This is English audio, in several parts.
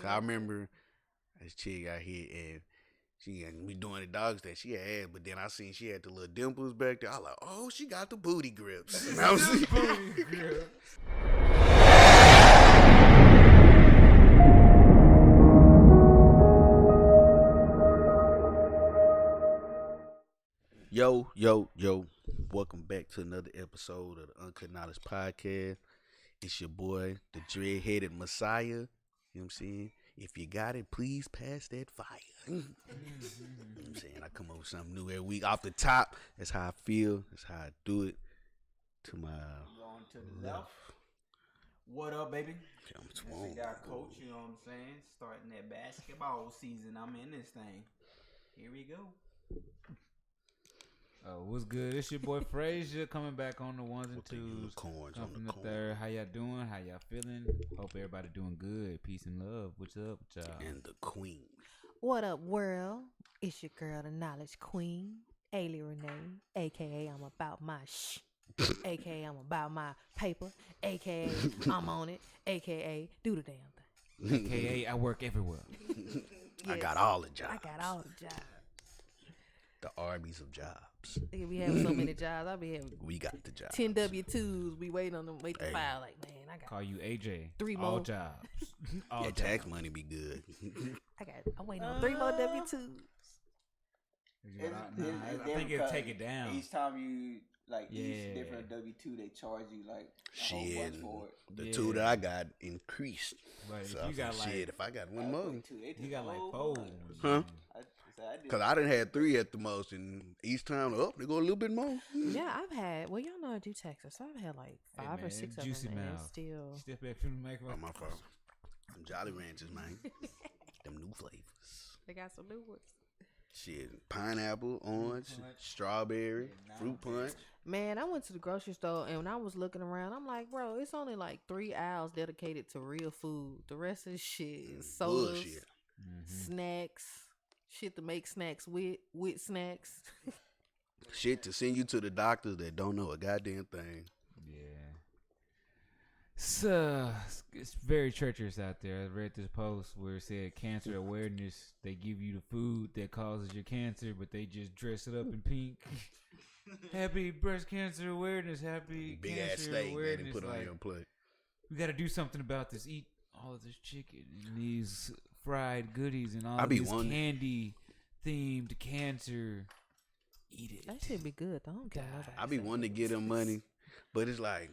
I remember this chick out here and she we doing the dog that she had, but then I seen she had the little dimples back there. I was like, oh, she got the booty grips. And I was booty grips. Yo. Welcome back to another episode of the Uncut Knowledge Podcast. It's your boy, the dread-headed Messiah. You know what I'm saying? If you got it, please pass that fire. You know what I'm saying? I come up with something new every week. Off the top, that's how I feel. That's how I do it. To my going to the left. What up, baby? It's a guy coach, you know what I'm saying? Starting that basketball season. I'm in this thing. Here we go. What's good? It's your boy Frazier coming back on the ones and twos. Come from the third. How y'all doing? How y'all feeling? Hope everybody doing good. Peace and love. What's up with y'all? And the queen. What up, world? It's your girl, the knowledge queen, Alei Renee, a.k.a. I'm about my a.k.a. I'm about my paper, a.k.a. I'm on it, a.k.a. do the damn thing. a.k.a. I work everywhere. Yes. I got all the jobs. The armies of jobs. Yeah, we have so many jobs. I'll be having. We got the jobs. 10 W-2s. We waiting on them. Wait to file. Like, man, I got. Call you AJ. 3 more all jobs. All jobs. Tax money be good. I'm waiting on 3 more W-2s. I think it'll take it down. Each time you each different W-2, they charge you a whole bunch for it. The 2 that I got increased. Right. So if you got if I got 1 more, you got 4. Huh? Because I done had 3 at the most, and each time they go a little bit more. Yeah, I've had. Well, y'all know I do taxes, so I've had 5 or 6 of them. And still. Step back from the microphone. My fault. Them Jolly Ranchers, man. Them new flavors. They got some new ones. Shit, pineapple, orange, strawberry, fruit punch. Man, I went to the grocery store, and when I was looking around, I'm like, bro, it's only 3 aisles dedicated to real food. The rest of the shit is sodas, bullshit. Snacks, shit to make snacks with snacks. Shit to send you to the doctors that don't know a goddamn thing. Yeah. So, it's very treacherous out there. I read this post where it said cancer awareness. They give you the food that causes your cancer, but they just dress it up in pink. Happy breast cancer awareness. Happy big cancer ass steak awareness. they put on your plate. We got to do something about this. Eat all of this chicken and these fried goodies and all this candy themed cancer. Eat it. That should be good. I don't care. I be wanting to get them money, but it's like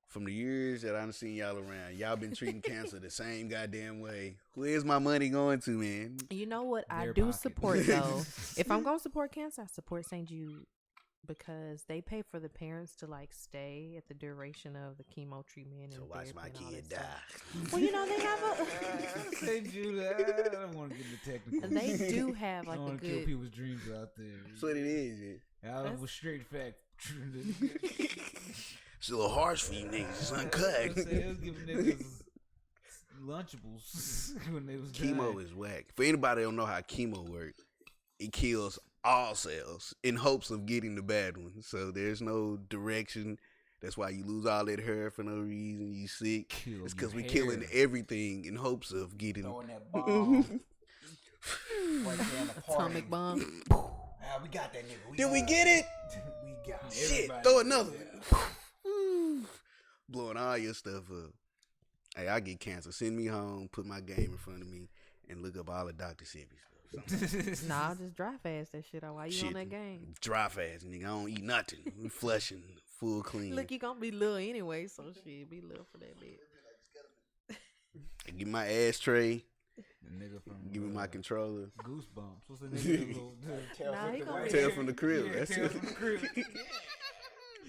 from the years that I've seen y'all around, y'all been treating cancer the same goddamn way. Where's my money going to, man? You know what I do support though? If I'm gonna support cancer, I support St. Jude. Because they pay for the parents to stay at the duration of the chemo treatment and watch my kid die. Well, they have a. St. Jude, I don't want to get into technical. They do have a good. Kill people's dreams out there. That's what it is. Yeah. I was straight fact. It's a little harsh for you niggas. It's uncut. It was giving niggas Lunchables when they was chemo dying. Is whack. For anybody that don't know how chemo works, it kills all cells in hopes of getting the bad one. So there's no direction. That's why you lose all that hair for no reason. You sick. It's because we killing everything in hopes of getting throwing that bomb. Atomic bomb. We got that nigga. Did we get it? We got shit. Throw another one. Blowing all your stuff up. Hey, I get cancer. Send me home. Put my game in front of me and look up all the Dr. Sebi stuff. Nah, just dry fast that shit out while you on that game. Dry fast, nigga. I don't eat nothing. We flushing, full clean. Look, you gonna be little anyway, so shit, be little for that bit. Give me my ashtray. The nigga from give me my controller. Goosebumps. What's the nigga? Tale from the crib. Yeah, Tale from the crib.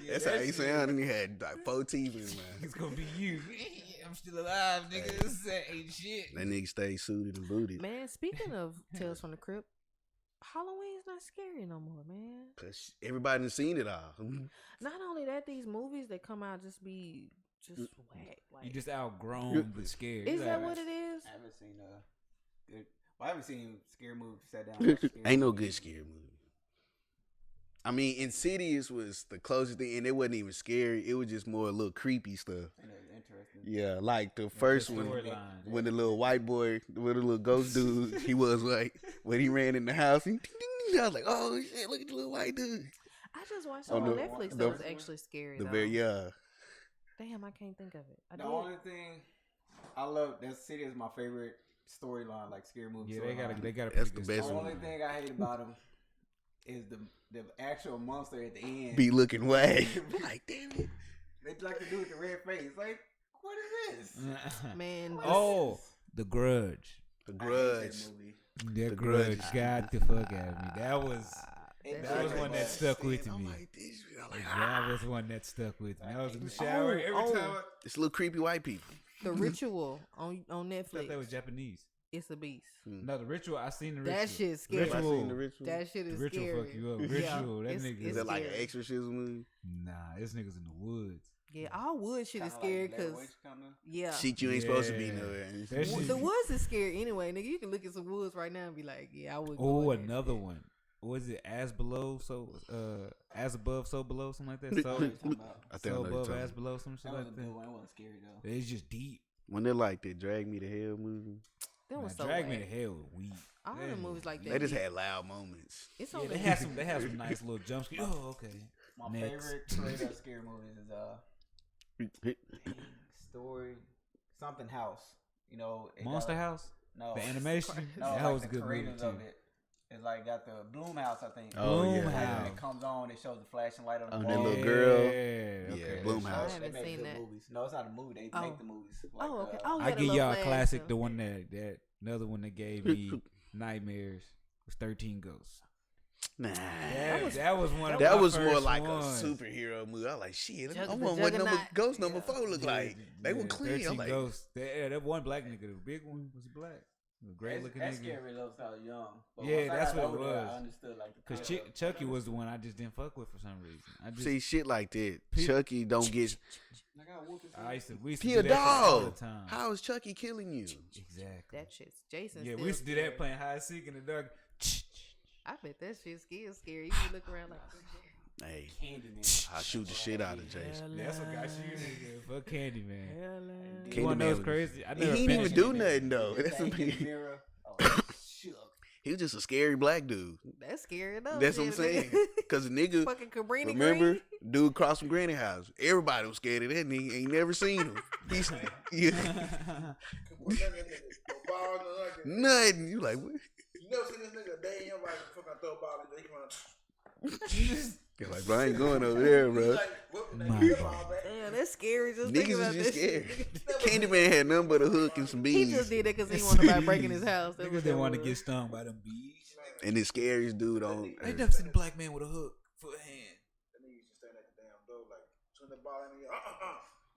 That's how he sound. And he had 4 teeth in his mouth. It's gonna be you. I'm still alive, nigga. That ain't shit. That nigga stay suited and booted. Man, speaking of Tales from the Crypt, Halloween's not scary no more, man. Cause everybody done seen it all. Not only that, these movies that come out just whack. You just outgrown but scared. Is that what it is? I haven't seen I haven't seen scary movie sat down. Ain't no good scary movie. I mean, Insidious was the closest thing, and it wasn't even scary. It was just more a little creepy stuff. Interesting. Yeah, like the first one, when the little white boy, with the little ghost dude, he was like, when he ran in the house, I was like, oh shit, look at the little white dude. I just watched on Netflix that was actually scary. Damn, I can't think of it. The only thing I love, that City is my favorite storyline, like scary movie. Yeah, they got a That's pretty the good best The one. only thing I hate about them is the actual monster at the end. Be looking wag. Like, damn it. They like to do with the red face. Like, what is this? Man. The Grudge. The Grudge. The Grudge got the fuck out of me. That was one that stuck with me. That was one that stuck with me. I was in the shower every time. It's little creepy white people. The Ritual on Netflix. I thought that was Japanese. It's a beast. No, The Ritual. I seen The Ritual. That shit's scary. Ritual. That shit is The Ritual scary. fuck you up. Ritual. That nigga. Is that like an exorcism movie? Nah, this nigga's in the woods. Yeah, all wood shit is scary because shit you ain't supposed to be nowhere. The woods is scary anyway, nigga. You can look at some woods right now and be like, yeah, I would. Oh, another one. Was it As Below, so As Above, So Below, something like that? So, I think so I know Above, what As Below, some shit like that. That wasn't scary though. It's just deep. When they're like that Drag Me to Hell movie, that was so Drag Me bad. to Hell was weak. All the movies like that. they just had loud moments. It's Yeah, on they have some nice little jump scares. Oh, okay. My Next. favorite straight up scary movies is Story something House. You know, Monster House. No, The animation. No, that like was a the good movie creators too. of it. It's like got the Bloom House, I think. Oh, yeah. Bloom When House. it comes on, it shows the flashing light on the On wall. that little girl. Yeah, Yeah, Blumhouse. I haven't They make seen good that. Movies. No, it's not a movie. They make the movies. Like, Okay. Oh, I yeah, the give little y'all a flags classic. and- The one that another one that gave me nightmares was 13 Ghosts. Nah, That was one of that my was more first like ones. a superhero movie. I was like, shit, I The want what number Juggernaut. Ghost number 4 look like. They were clean. 13 I'm like, Ghosts. That one black nigga, the big one, was he black? The great looking That nigga. scared me those I was young. But Yeah, once I that's got what it older, was. I understood like the Cause concept. Chucky was the one I just didn't fuck with for some reason. I just see shit like that. Chucky don't get. we used to He do a that all the dog. time. How is Chucky killing you? Exactly. That shit's Jason. Yeah, still we used to do scary. that playing hide and seek in the dark. I bet that shit's still scary. You can look around like, Hey, Candyman. I shoot the shit out of Jason. That's what got you. Fuck Candyman. Hell, You wanna know what's Candyman crazy? I He never didn't even finished do it. nothing though. That's Bang what in the he, mirror. Oh, shook. he was just a scary black dude. that's scary enough. That's what I'm shit, saying. nigga. Cause the nigga, Fucking Cabrini remember, Green. dude across from Granny house. Everybody was scared of that nigga. Ain't never seen him. He's yeah, nothing. You like what? You never seen this nigga a day in your life fucking throw a ball and they come out. You're like, bro, I ain't going over there, bro. Like, whooping that My nigga bad. ball back. Damn, that's scary. Just thinking Niggas about is just this. scared. Candyman had nothing but a hook and some He beads. just did that because he wanted nobody breaking his house. That Niggas was didn't what want to it get was. stung by them bees. And the scariest dude on I earth. never seen a black man with a hook for a hand. That nigga used to stand at the damn door like, turn the ball in the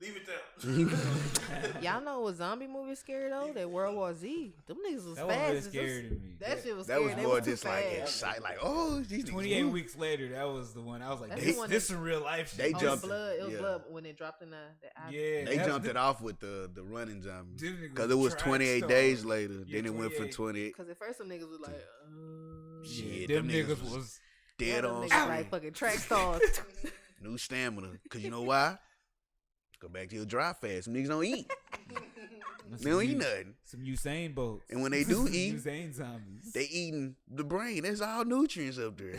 leave it there. Y'all know what zombie movie scary though? That World War Z. Them niggas was That was fast. really as them- scary to me. That shit was That scary. was They more too just like fast. excited, like, oh, these niggas 28 move. weeks later, that was the one. I was like, That's this, the one this that- some real life shit. They Oh, jumped- the blood. It was yeah. blood when it dropped in the eye. Yeah. They that jumped was it off with the running zombie. Them niggas Because it was trash 28 talk. days later. Yeah, Then it went for 28. 28. Because at first some niggas was like, Shit, them them niggas niggas was dead them on niggas screen. like fucking track stars. New stamina. Because you know why? Go back to your dry fast. Some niggas don't eat. They don't eat nothing. Some Usain Bolts. And when they do Some eat, Usain zombies. they eating the brain. That's all nutrients up there.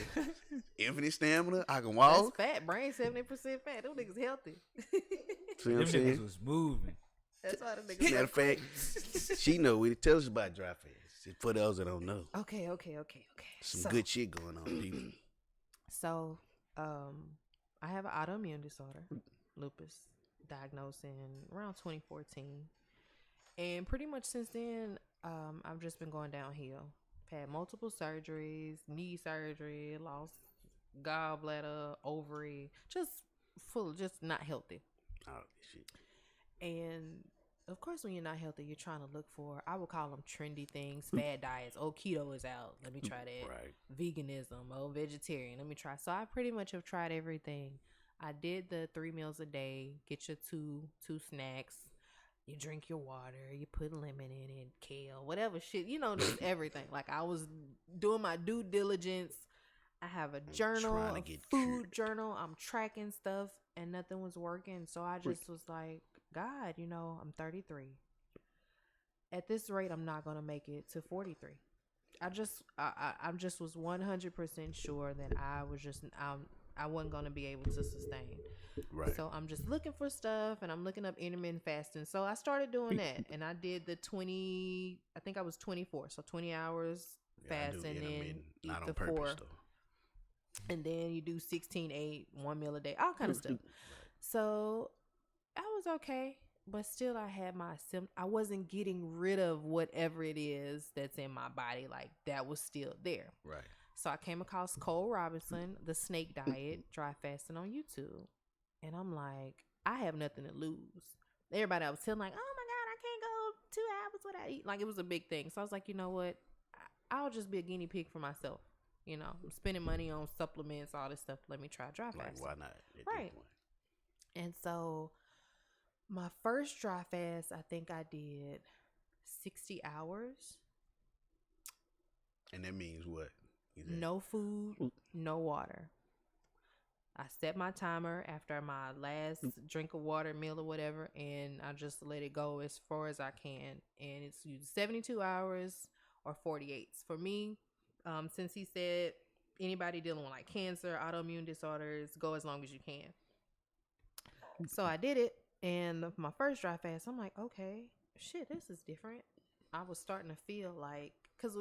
Infinite stamina. I can That's walk. fat. Brain 70% fat. Them niggas healthy. See what Them I'm niggas saying? was moving. That's why them niggas. Matter of fact, she know what it tells us about dry fast. Just for those that don't know. Okay. Some So- good shit going on, people. So, I have an autoimmune disorder, lupus, diagnosed in around 2014, and pretty much since then, I've just been going downhill. Had multiple surgeries, knee surgery, lost gallbladder, ovary, just just not healthy. Oh, shit. And of course, when you're not healthy, you're trying to look for, I would call them trendy things, fad diets. Oh, keto is out. Let me try that. Right. Veganism. Oh, vegetarian. Let me try. So I pretty much have tried everything. I did the 3 meals a day. Get your two snacks. You drink your water. You put lemon in it, kale, whatever shit. You know, just everything. Like I was doing my due diligence. I have a trying journal, to a get food cured. journal. I'm tracking stuff, and nothing was working. So I just was like, God, I'm 33. At this rate, I'm not gonna make it to 43. I just was 100% sure that I wasn't gonna be able to sustain. Right. So I'm just looking for stuff, and I'm looking up intermittent fasting. So I started doing that, and I did the 20. I think I was 24, so 20 hours fast, and then eat not on the purpose 4, though. and then you do 16-8, 1 meal a day, all kind of stuff. So I was okay, but still I had my I wasn't getting rid of whatever it is that's in my body. Like, that was still there. Right. So I came across Cole Robinson, the snake diet, dry fasting on YouTube. And I'm like, I have nothing to lose. Everybody I was telling, like, oh my God, I can't go 2 hours without eating. Like, it was a big thing. So I was like, you know what? I'll just be a guinea pig for myself. I'm spending money on supplements, all this stuff. Let me try dry fasting. Like, why not? Right. And so my first dry fast, I think I did 60 hours. And that means what? No food, no water. I set my timer after my last drink of water, meal, or whatever, and I just let it go as far as I can. And it's 72 hours or 48. For me, since he said anybody dealing with like cancer, autoimmune disorders, go as long as you can. So I did it, and my first dry fast, I'm like, okay, shit, this is different. I was starting to feel like, because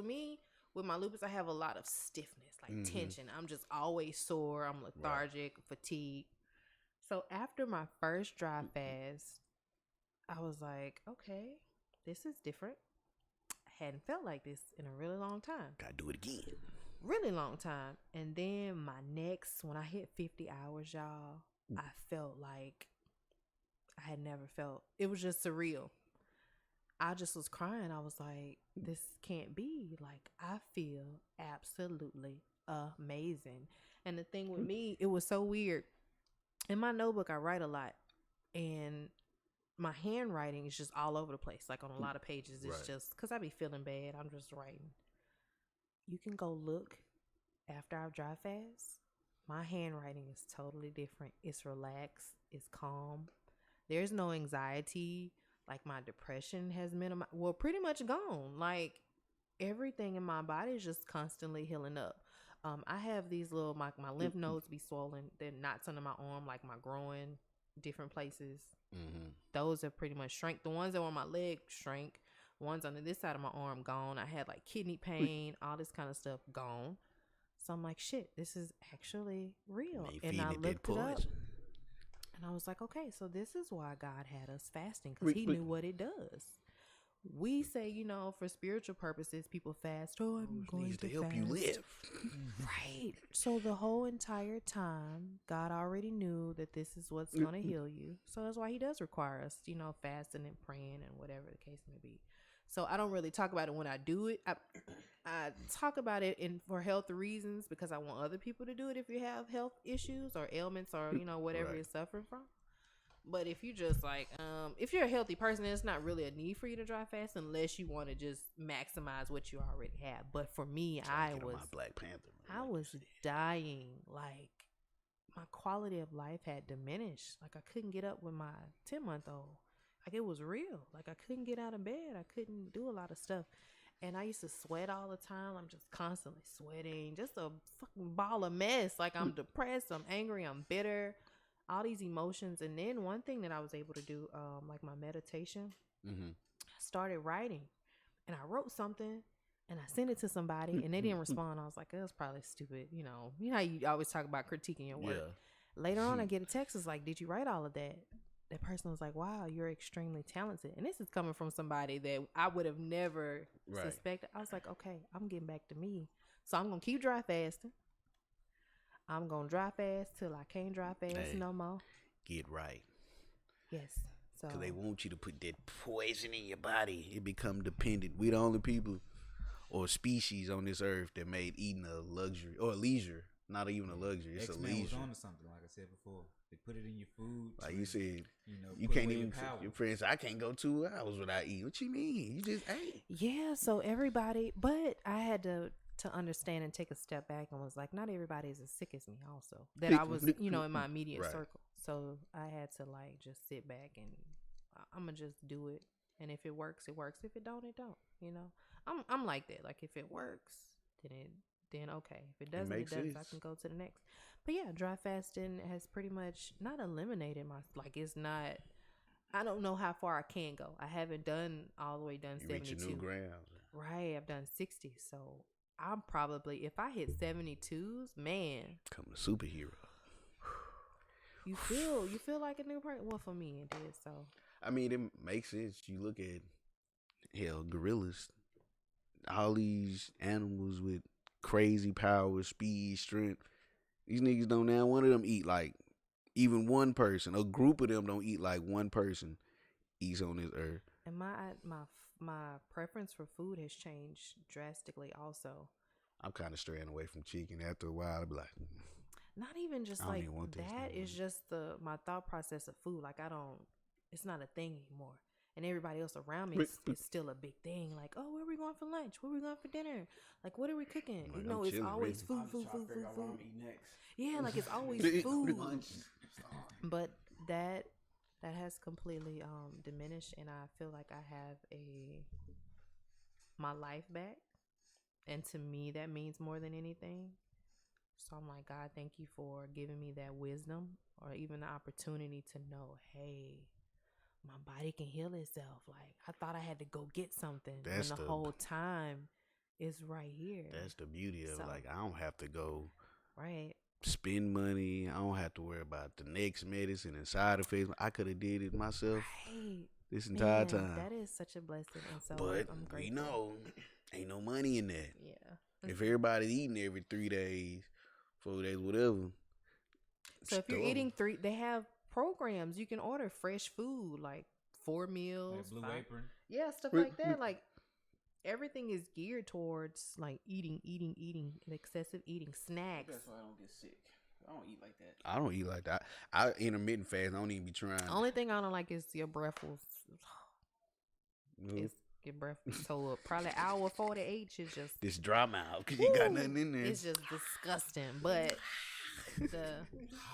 with my lupus, I have a lot of stiffness, like tension. I'm just always sore. I'm lethargic, fatigued. So after my first dry fast, I was like, okay, this is different. I hadn't felt like this in a really long time. Gotta do it again. Really long time. And then when I hit 50 hours, y'all, I felt like I had never felt. It was just surreal. I just was crying. I was like, this can't be. Like, I feel absolutely amazing. And the thing with me, it was so weird. In my notebook, I write a lot. And my handwriting is just all over the place. Like, on a lot of pages, it's just, because I be feeling bad, I'm just writing. You can go look after I've dry fast. My handwriting is totally different. It's relaxed. It's calm. There's no anxiety. Like, my depression has pretty much gone. Like, everything in my body is just constantly healing up. I have these little, my lymph nodes be swollen. They're knots under my arm, like my groin, different places. Those have pretty much shrank. The ones that were on my leg shrank. Ones on this side of my arm gone. I had like kidney pain, all this kind of stuff gone. So I'm like, shit, this is actually real. And I looked it up. And I was like, okay, so this is why God had us fasting, because he knew what it does. We say, for spiritual purposes, people fast. Oh, I'm going to help fast. You live. Right. So the whole entire time, God already knew that this is what's going to heal you. So that's why he does require us, fasting and praying and whatever the case may be. So I don't really talk about it when I do it. I talk about it for health reasons, because I want other people to do it if you have health issues or ailments or, whatever you're suffering from. But if you just like, if you're a healthy person, it's not really a need for you to dry fast unless you want to just maximize what you already have. But for me, I was Black Panther. I was dying. Like, my quality of life had diminished. Like, I couldn't get up with my 10-month-old. Like, it was real. Like, I couldn't get out of bed. I couldn't do a lot of stuff. And I used to sweat all the time. I'm just constantly sweating. Just a fucking ball of mess. Like, I'm depressed. I'm angry. I'm bitter. All these emotions. And then one thing that I was able to do, like my meditation, I started writing. And I wrote something. And I sent it to somebody. And they didn't respond. I was like, it was probably stupid. You know how you always talk about critiquing your work. Yeah. Later on, I get a text. It's like, did you write all of that? That person was like, wow, you're extremely talented. And this is coming from somebody that I would have never suspected. I was like, okay, I'm getting back to me. So I'm going to keep dry fasting. I'm going to dry fast till I can't dry fast no more. Get right. Yes. So, because they want you to put that poison in your body. It become dependent. We the only people or species on this earth that made eating a luxury or a leisure. Not even a luxury. It's X-Men a leisure. was on to something, like I said before. They put it in your food. Like you said, you put can't away even. Your friends, I can't go 2 hours without eating. What you mean? You just ate. Yeah. So everybody, but I had to to understand and take a step back and was like, not everybody is as sick as me also. That I was, you know, in my immediate Right. circle. So I had to like just sit back and I'm going to just do it. And if it works, it works. If it don't, it don't, you know. I'm like that. Like if it works, then okay. If it doesn't, it doesn't. I can go to the next. But yeah, dry fasting has pretty much not eliminated my, like it's not, I don't know how far I can go. I haven't done all the way done You 72. reach your new grounds. Right, I've done 60. So I'm probably, if I hit 72s, man, Become a superhero. you feel like a new person. Well, for me it did. So I mean, it makes sense. You look at hell, gorillas, all these animals with crazy power, speed, strength. These niggas don't now. One of them eat like even one person. A group of them don't eat like one person eats on this earth. and my preference for food has changed drastically. Also, I'm kind of straying away from chicken. After a while, I'll be like, not even just I don't like even want this that. no Is just my thought process of food. Like it's not a thing anymore. And everybody else around me is still a big thing. Like, oh, where are we going for lunch? Where are we going for dinner? Like, what are we cooking? Like, You know, I'm it's chilling, always really. food. I'm eating next. Yeah, like it's always food. Lunch. But that has completely diminished, and I feel like I have my life back, and to me that means more than anything. So I'm like, God, thank you for giving me that wisdom, or even the opportunity to know, hey, my body can heal itself. Like I thought I had to go get something, That's when the the- whole time is right here. that's the beauty of it. So- Like, I don't have to go Right. spend money. I don't have to worry about the next medicine and side effects. I could have did it myself Right. this entire Man, time. that is such a blessing, and so But I'm grateful. we know ain't no money in that. Yeah. If everybody's eating every 3 days, 4 days, whatever. So if you're starve 'em. eating they have programs. You can order fresh food, like 4 meals. Like Blue 5 Apron. Yeah, stuff Wait, like that. Like everything is geared towards like eating, and excessive eating, snacks. That's why I don't get sick. I don't eat like that. I don't eat like that. I intermittent fast. I don't even be trying. The only thing I don't like is your breath will You know, it's your breath will toe up. Probably hour 48 is just this dry mouth because you got Woo! nothing in there. it's just disgusting. But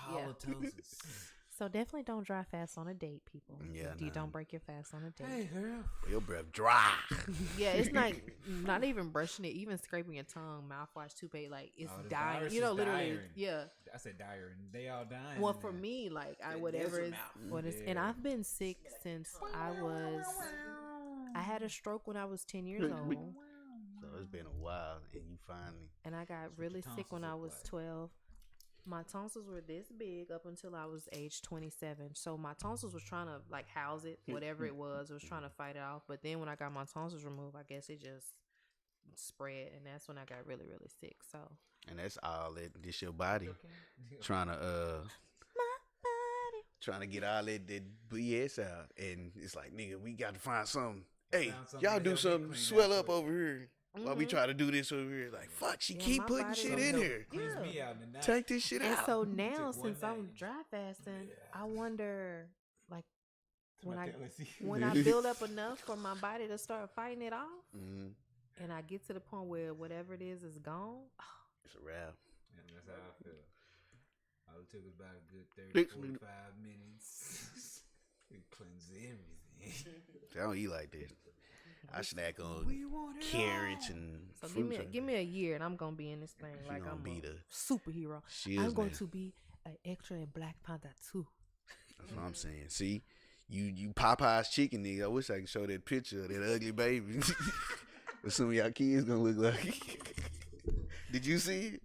Halitosis. so definitely don't dry fast on a date, people. Yeah, You nah. don't break your fast on a date. Hey, girl. Your breath dry. Yeah, it's like not even brushing it, even scraping your tongue, mouthwash, toothpaste, like it's Oh, the dying. virus You know, is literally, dying. yeah. I said dire, and they all dying. Well, in for there. me, like I That whatever desert is mouth. what is, and Yeah. I've been sick since I had a stroke when I was 10 years old, So it's been a while, and you finally. and I got what really your sick when tonsils I look was like. 12. My tonsils were this big up until I was age 27. So my tonsils was trying to like house it, whatever it was trying to fight it off. But then when I got my tonsils removed, I guess it just spread, and that's when I got really, really sick. So And that's all that. This your body trying to get all that BS out, and it's like, nigga, we got to find something. Hey, Found something y'all to do help me something, clean swell out up quick. over here while we Mhm. try to do this over here. Like, fuck, she Yeah, keep my putting body shit don't in help. here. Cleans Yeah. me out in the night. Take this shit and out. so now Took one since I'm day. dry fasting, Yeah. I wonder like when I Celibacy. when I build up enough for my body to start fighting it off, Mhm. and I get to the point where whatever it is gone. It's a wrap. Yeah, that's how I feel. All it took was about a good 30, Fix 45 minutes. It cleanses everything. I don't eat like this. I snack on We want it carrots all. and So fruits. give me a year, and I'm gonna be in this thing She like gonna I'm be a the superhero. shiz I'm going now. to be an extra in Black Panther too. That's what I'm saying. See, you Popeye's chicken nigga. I wish I could show that picture of that ugly baby. What some of y'all kids gonna look like. Did you see it?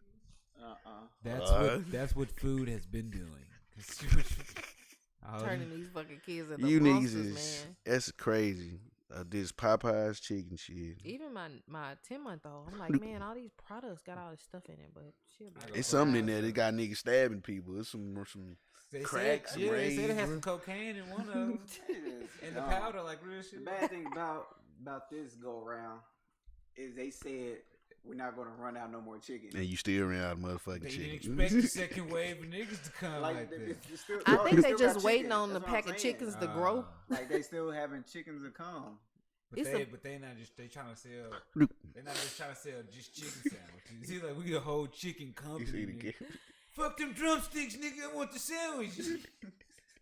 That's what food has been doing. Turning these fucking kids into You niggas monsters, is man. that's crazy. This Popeye's chicken shit. Even my 10-month-old, I'm like, man, all these products got all this stuff in it, but she'll be. It's something in there that got niggas stabbing people. It's some They cracks, said, yeah, they said it had raisins. some cocaine in one of them. And the powder, like real The shit. bad thing about this go around is they said we're not gonna run out no more chicken. and you still ran out of motherfucking They didn't chicken. expect the second wave of niggas to come like they- this. it's still- I no, think they still just got waiting chicken. on the That's what I'm pack of saying. chickens to grow. Like they still having chickens to come. But they not just trying to sell. They're not just trying to sell just chicken sandwiches. He's like, we a whole chicken company. Fuck them drumsticks, nigga. I want the sandwich.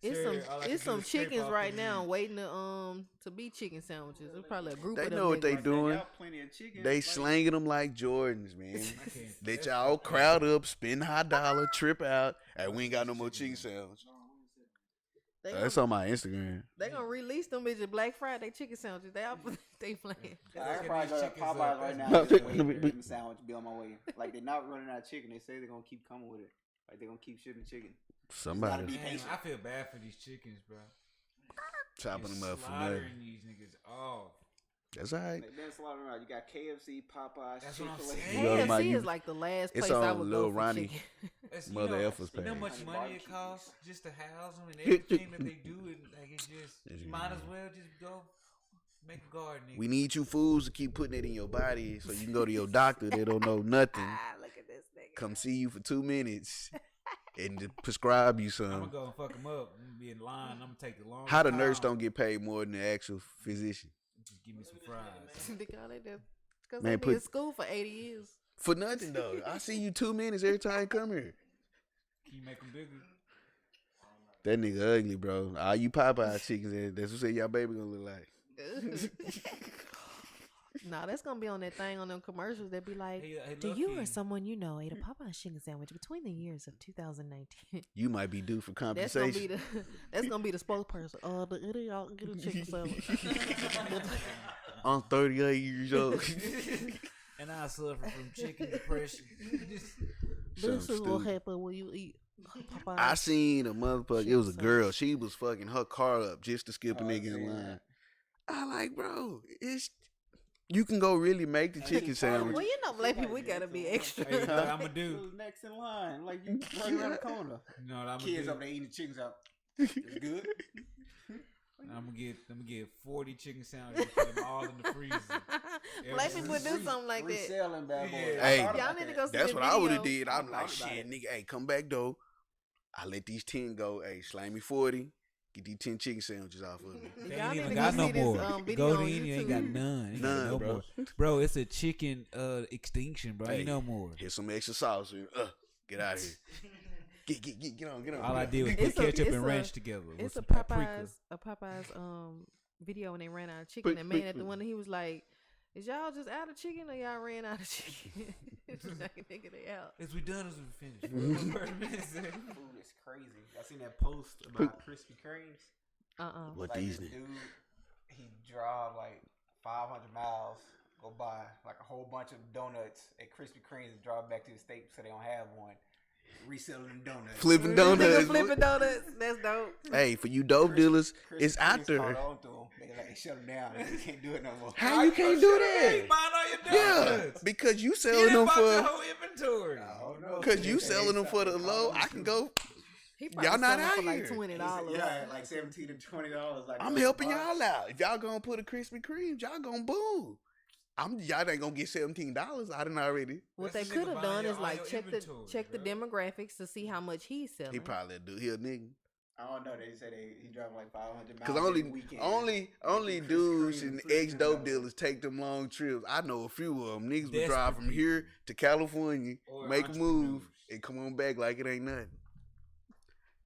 It's some chickens right now waiting to be chicken sandwiches. It's probably a group of them. They know what they doing. Plenty of chicken. They slanging them like Jordans, man. Let y'all crowd up, spend high dollar, trip out, and we ain't got no more chicken sandwich. That's on my Instagram. They gonna release them bitches Black Friday chicken sandwiches. They playing. I probably go to Popeyes right now. Just waiting for the sandwich to be on my way. Like they're not running out of chicken. They say they're gonna keep coming with it. Like they're gonna keep shipping chicken. Somebody. Man, I feel bad for these chickens, bro. Chopping them up for nothing. Slaughtering these niggas off. That's all right. They're slaughtering out. You got KFC, Popeyes, That's what I'm Chick-fil-A. saying. KFC is like the last place It's on I would Lil go for Ronnie. chicken. Mother efforts You know how page. much money it costs just to house them and everything that they do, and like it's just you might as well just go make a garden. Nigga. We need you fools to keep putting it in your body so you can go to your doctor. They don't know nothing. Look at this nigga. Come see you for 2 minutes and prescribe you I'm some. gonna go and fuck them up. I'm gonna be in line. I'm gonna take the long. How the nurse don't get paid more than the actual physician? Just give me some fries. Because Man, they been in school for 80 years. For nothing though. I see you 2 minutes every time I come here. Can you make them bigger? That nigga ugly, bro. All you Popeye chickens, that's what say y'all baby gonna look like. Nah, that's gonna be on that thing on them commercials that be like, Hey, do you or Lucky. someone you know ate a Popeye chicken sandwich between the years of 2019? You might be due for That's gonna compensation. be that's gonna be the spokesperson. The idiot get a chicken sandwich. I'm 38 years old. And I suffer from chicken depression. This is what stupid. happens when you eat Popeye. I seen a motherfucker. It was a girl. She was fucking her car up just to skip a nigga in line. I like, bro, you can go really make the chicken sandwich. Well, you know, black people, we gotta be extra. Hey, you know what I'm gonna do? Who's next in line? Like you right around the corner. You know what I'm gonna Kids do? up there eating the chickens up. It's good. I'm gonna get 40 chicken sandwiches, put them all in the freezer. Black people do something like that. Reselling bad boys. Yeah. Hey, Y'all need to go see That's the what I would have video. did. I'm I like, thought about shit, it. nigga, hey, come back though. I let these 10 go. Hey, slang me 40. Get these 10 chicken sandwiches off of me. They Y'all ain't need even to got go no see this, more. video Go on to India, ain't got YouTube. none. Ain't None, got no bro. more. Bro, it's a chicken extinction, bro. Hey, Ain't no more. Here's some extra sauce. Get out of here. Get on. All I did was It's put a- ketchup it's and a- ranch together. with It's some a paprika. Popeyes video when they ran out of chicken. That man at the one he was like, "Is y'all just out of chicken or y'all ran out of chicken?" It's like, nigga, they out. As we done as we finished. Food is crazy. I seen that post about Krispy Kremes. What Like these this niggas? dude, he drive like 500 miles, go buy like a whole bunch of donuts at Krispy Kremes and drive back to the state so they don't have one. Reselling them donuts. Flipping Nigga donuts. flipping donuts. That's dope. Hey, for you dope dealers, Krispy it's out Kremes there. caught on to 'em. They shut them down. They can't do it no more. How you can't do Hey, that? buying all your Yeah, donuts. because you You selling done them bought your for. whole inventory. I don't know. Because you selling them for the low. I can go. Y'all not out for like here. $20. Yeah, like $17 to $20. Like I'm helping y'all out. If y'all gonna put a Krispy Kreme, y'all gonna boom. Y'all ain't gonna get $17. I done already. What That's they the nigga could have buying done your- is all like your check the inventory, bro. demographics to see how much he's selling. He probably do. He a nigga. I don't know. They said he drove like 500 miles. Cause every weekend. only Krispy dudes Kreme and free ex dope $10. dealers take them long trips. I know a few of them. Niggas would Desperate drive from here to California, Or make a move, entrepreneurs. and come on back like it ain't nothing.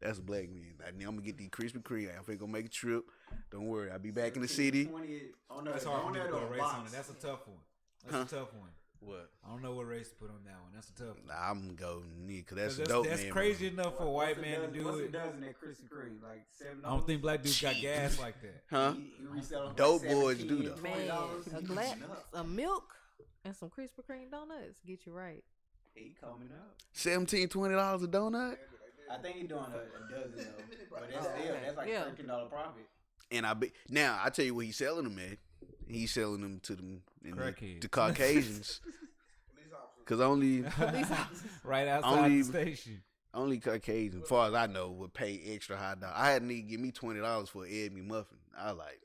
That's a black man. I'm gonna get these Krispy Kreme. I'm finna go make a trip. Don't worry, I'll be back in the city. 20, oh no, That's hard for me to donut put a or race on box? it. That's a tough one. That's a tough one. What? I don't know what race to put on that one. That's a tough one. Nah, I'm gonna go nigga, cause that's 'Cause a dope that's man. crazy enough for a white What's man to do What's it. a dozen at Krispy Kreme? Like $7. I don't think black dudes got gas like that. Huh? He resell them Dope for boys $17, do though. Man, $20. a glass of milk and some Krispy Kreme donuts get you right. He coming up. $17, $20 a donut. I think he's doing a dozen though, but that's like Yeah. $13 profit. And now I tell you what he's selling them at. He's selling them to them Crackheads. to Caucasians. Cause only Right outside Only- the station. only Caucasians, as far as I know, would pay extra high dollar. I had a nigga give me $20 for an egg me muffin. I like,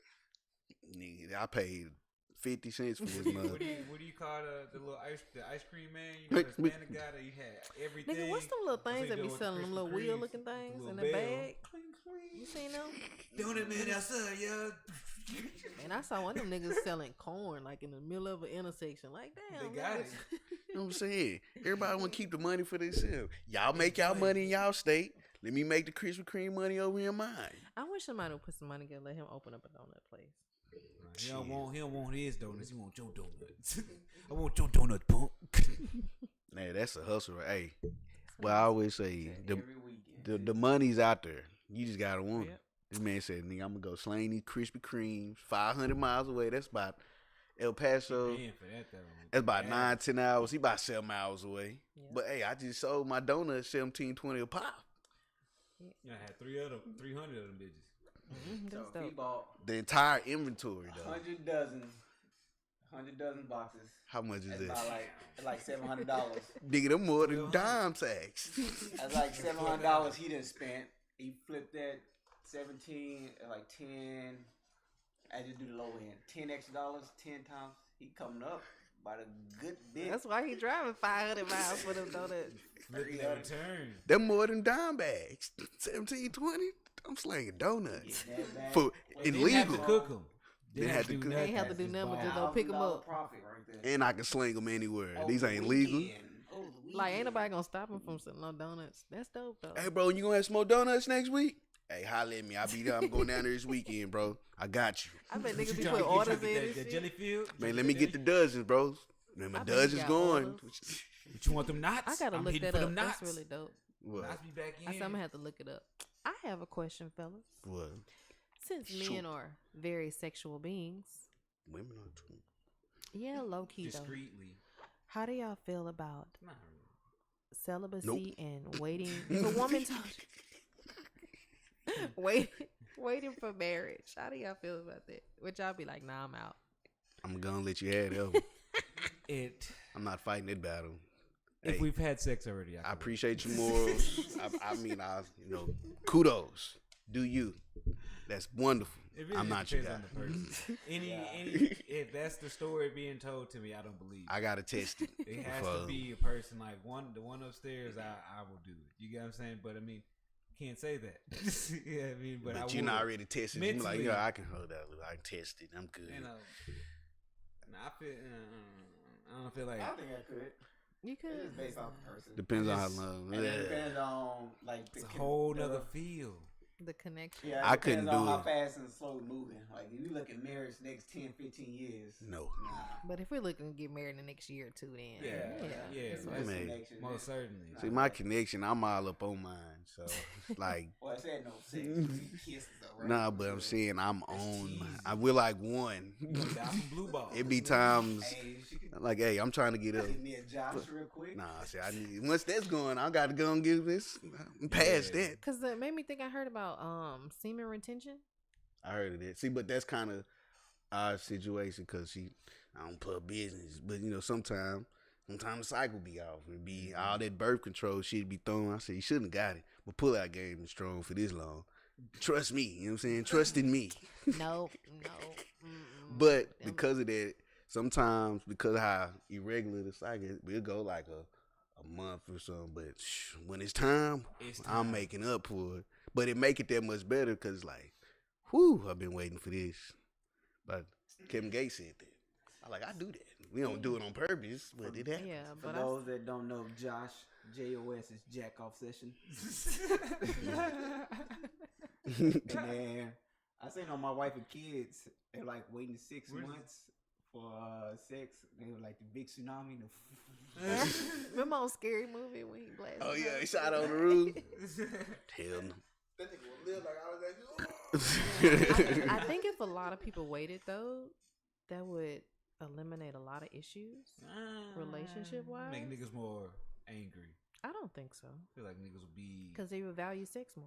nigga, I paid 50 cents for this muffin. What do you call the little ice cream man? You know, the Hispanic guy that you had everything. Nigga, what's them little That's things what that you be do with selling? Them Krispy little wheel Kremes, looking the things little in the bell. bag? Cling, cling. You seen them? Donut man outside, y'all. And I saw one of them niggas selling corn like in the middle of an intersection. Like, damn, They got niggas. it. You know what I'm saying? Everybody want to keep the money for themselves. Y'all make y'all money in y'all state. Let me make the Krispy Kreme money over in mine. I wish somebody would put some money together, let him open up a donut place. He don't want his donuts. He want your donuts. I want your donut, punk. Man, that's a hustle. Hey, well, I always say Every weekend. the money's out there. You just gotta want Yep. it. This man said, "Nigga, I'm gonna go slang these Krispy Kremes 500 miles away. That's about El Paso. Paying for that, though. That's about Yeah. 9-10 hours. He about 7 miles away. Yeah. But hey, I just sold my donuts $17.20 a pop. I had 300 of them bitches. Mm-hmm, So that's if he dope. bought The entire inventory though. 100 dozen boxes. How much is That's that? about like $700. Nigga, them more than dime sacks. That's like $700 he done spent. He flipped that 17 at like 10. I just do the low end. $10 extra, 10 times. He coming up by the good bit. That's why he driving 500 miles for them donuts. Flip that return. Them more than dime bags. 17.20. I'm slanging donuts. Get that back. For Well, they didn't have to illegal. cook them. They had to cook. They ain't have to do nothing but just go pick 'em up. Profit right there. And I can sling them anywhere. Over These the ain't legal. weekend. Over the Like, ain't weekend. nobody gonna stop him from selling no donuts. That's dope, though. Hey, bro, you gonna have some more donuts next week? Hey, holla at me. I'll be there. I'm going down there this weekend, bro. I got you. I bet You niggas be tryna putting get orders in that and shit. jelly field? Man, let me get the dozens, bro. Man, my I bet you dozen's got going. orders. But you want them knots? I gotta I'm look hitting that for up. them knots. That's really dope. What? Knots be back in. I said I'm gonna have to look it up. I have a question, fellas. What? Since Shoot. men are very sexual beings, Women are too. yeah, low key though. Discreetly. How do y'all feel about Not really. celibacy Nope. and waiting? If a woman told you, waiting for marriage, how do y'all feel about that? Would y'all be like, nah, I'm out? I'm gonna let you have that one. It. I'm not fighting that battle. If Hey, we've had sex already, I can appreciate your morals. I mean, kudos. Do you? That's wonderful. It really I'm just not your depends guy. on the person. Any, if that's the story being told to me, I don't believe. I gotta test it. It has before- to be a person like the one upstairs. I will do it. You get what I'm saying? But I mean, can't say that. Yeah, I mean, but I But you're would. not already tested. You're like, Mentally. yeah, I can hold that. I can test it. I'm good. You know, I feel. I don't feel like. I think I could. You It's could. just based off the person. Depends on how It's- long. And it Yeah. depends on like It's a the whole the- nother feel. The connection. Yeah, it I depends couldn't on do how it. fast and slow moving. Like if you look at marriage next 10, 15 years. No. Nah. But if we're looking to get married in the next year or two, then Yeah. that's I what- That's mean, connection. Most certainly. See, my connection, I'm all up on mine. So, like, Well, I said no sex. Kisses are right. nah, but I'm saying I'm on mine. We're like one. You gonna die from blue balls. It be times, Hey, like, hey, I'm trying to get up. give me a Josh real quick. Nah, see, I need, once that's going, I got to go and get this. I'm past Yeah. that. Cause that made me think I heard about semen retention. I heard of that. See, but that's kind of our situation because I don't put business. But, sometimes the cycle be off. It be all that birth control shit be thrown. I said, you shouldn't have got it. But pull out game is strong for this long. Trust me. You know what I'm saying? Trust in me. No. Mm-mm. But because of that, sometimes because of how irregular the cycle is, we'll go like a month or something. But when it's time, I'm time. making up for it. But it make it that much better because like, whew, I've been waiting for this. But Kevin Gates said that. I do that. We don't do it on purpose, but it happens. Yeah, For but those that don't know, Josh, JOS is jack off session. And then I seen on my wife and kids, they're like waiting 6 months for sex. They were like the big tsunami. remember on Scary Movie when he blasted? Oh yeah, up? he shot on the roof. Hell no. That nigga will live like I was like, I think if a lot of people waited though, that would eliminate a lot of issues. Relationship-wise? Make niggas more angry. I don't think so, I feel like niggas would be. because they would value sex more.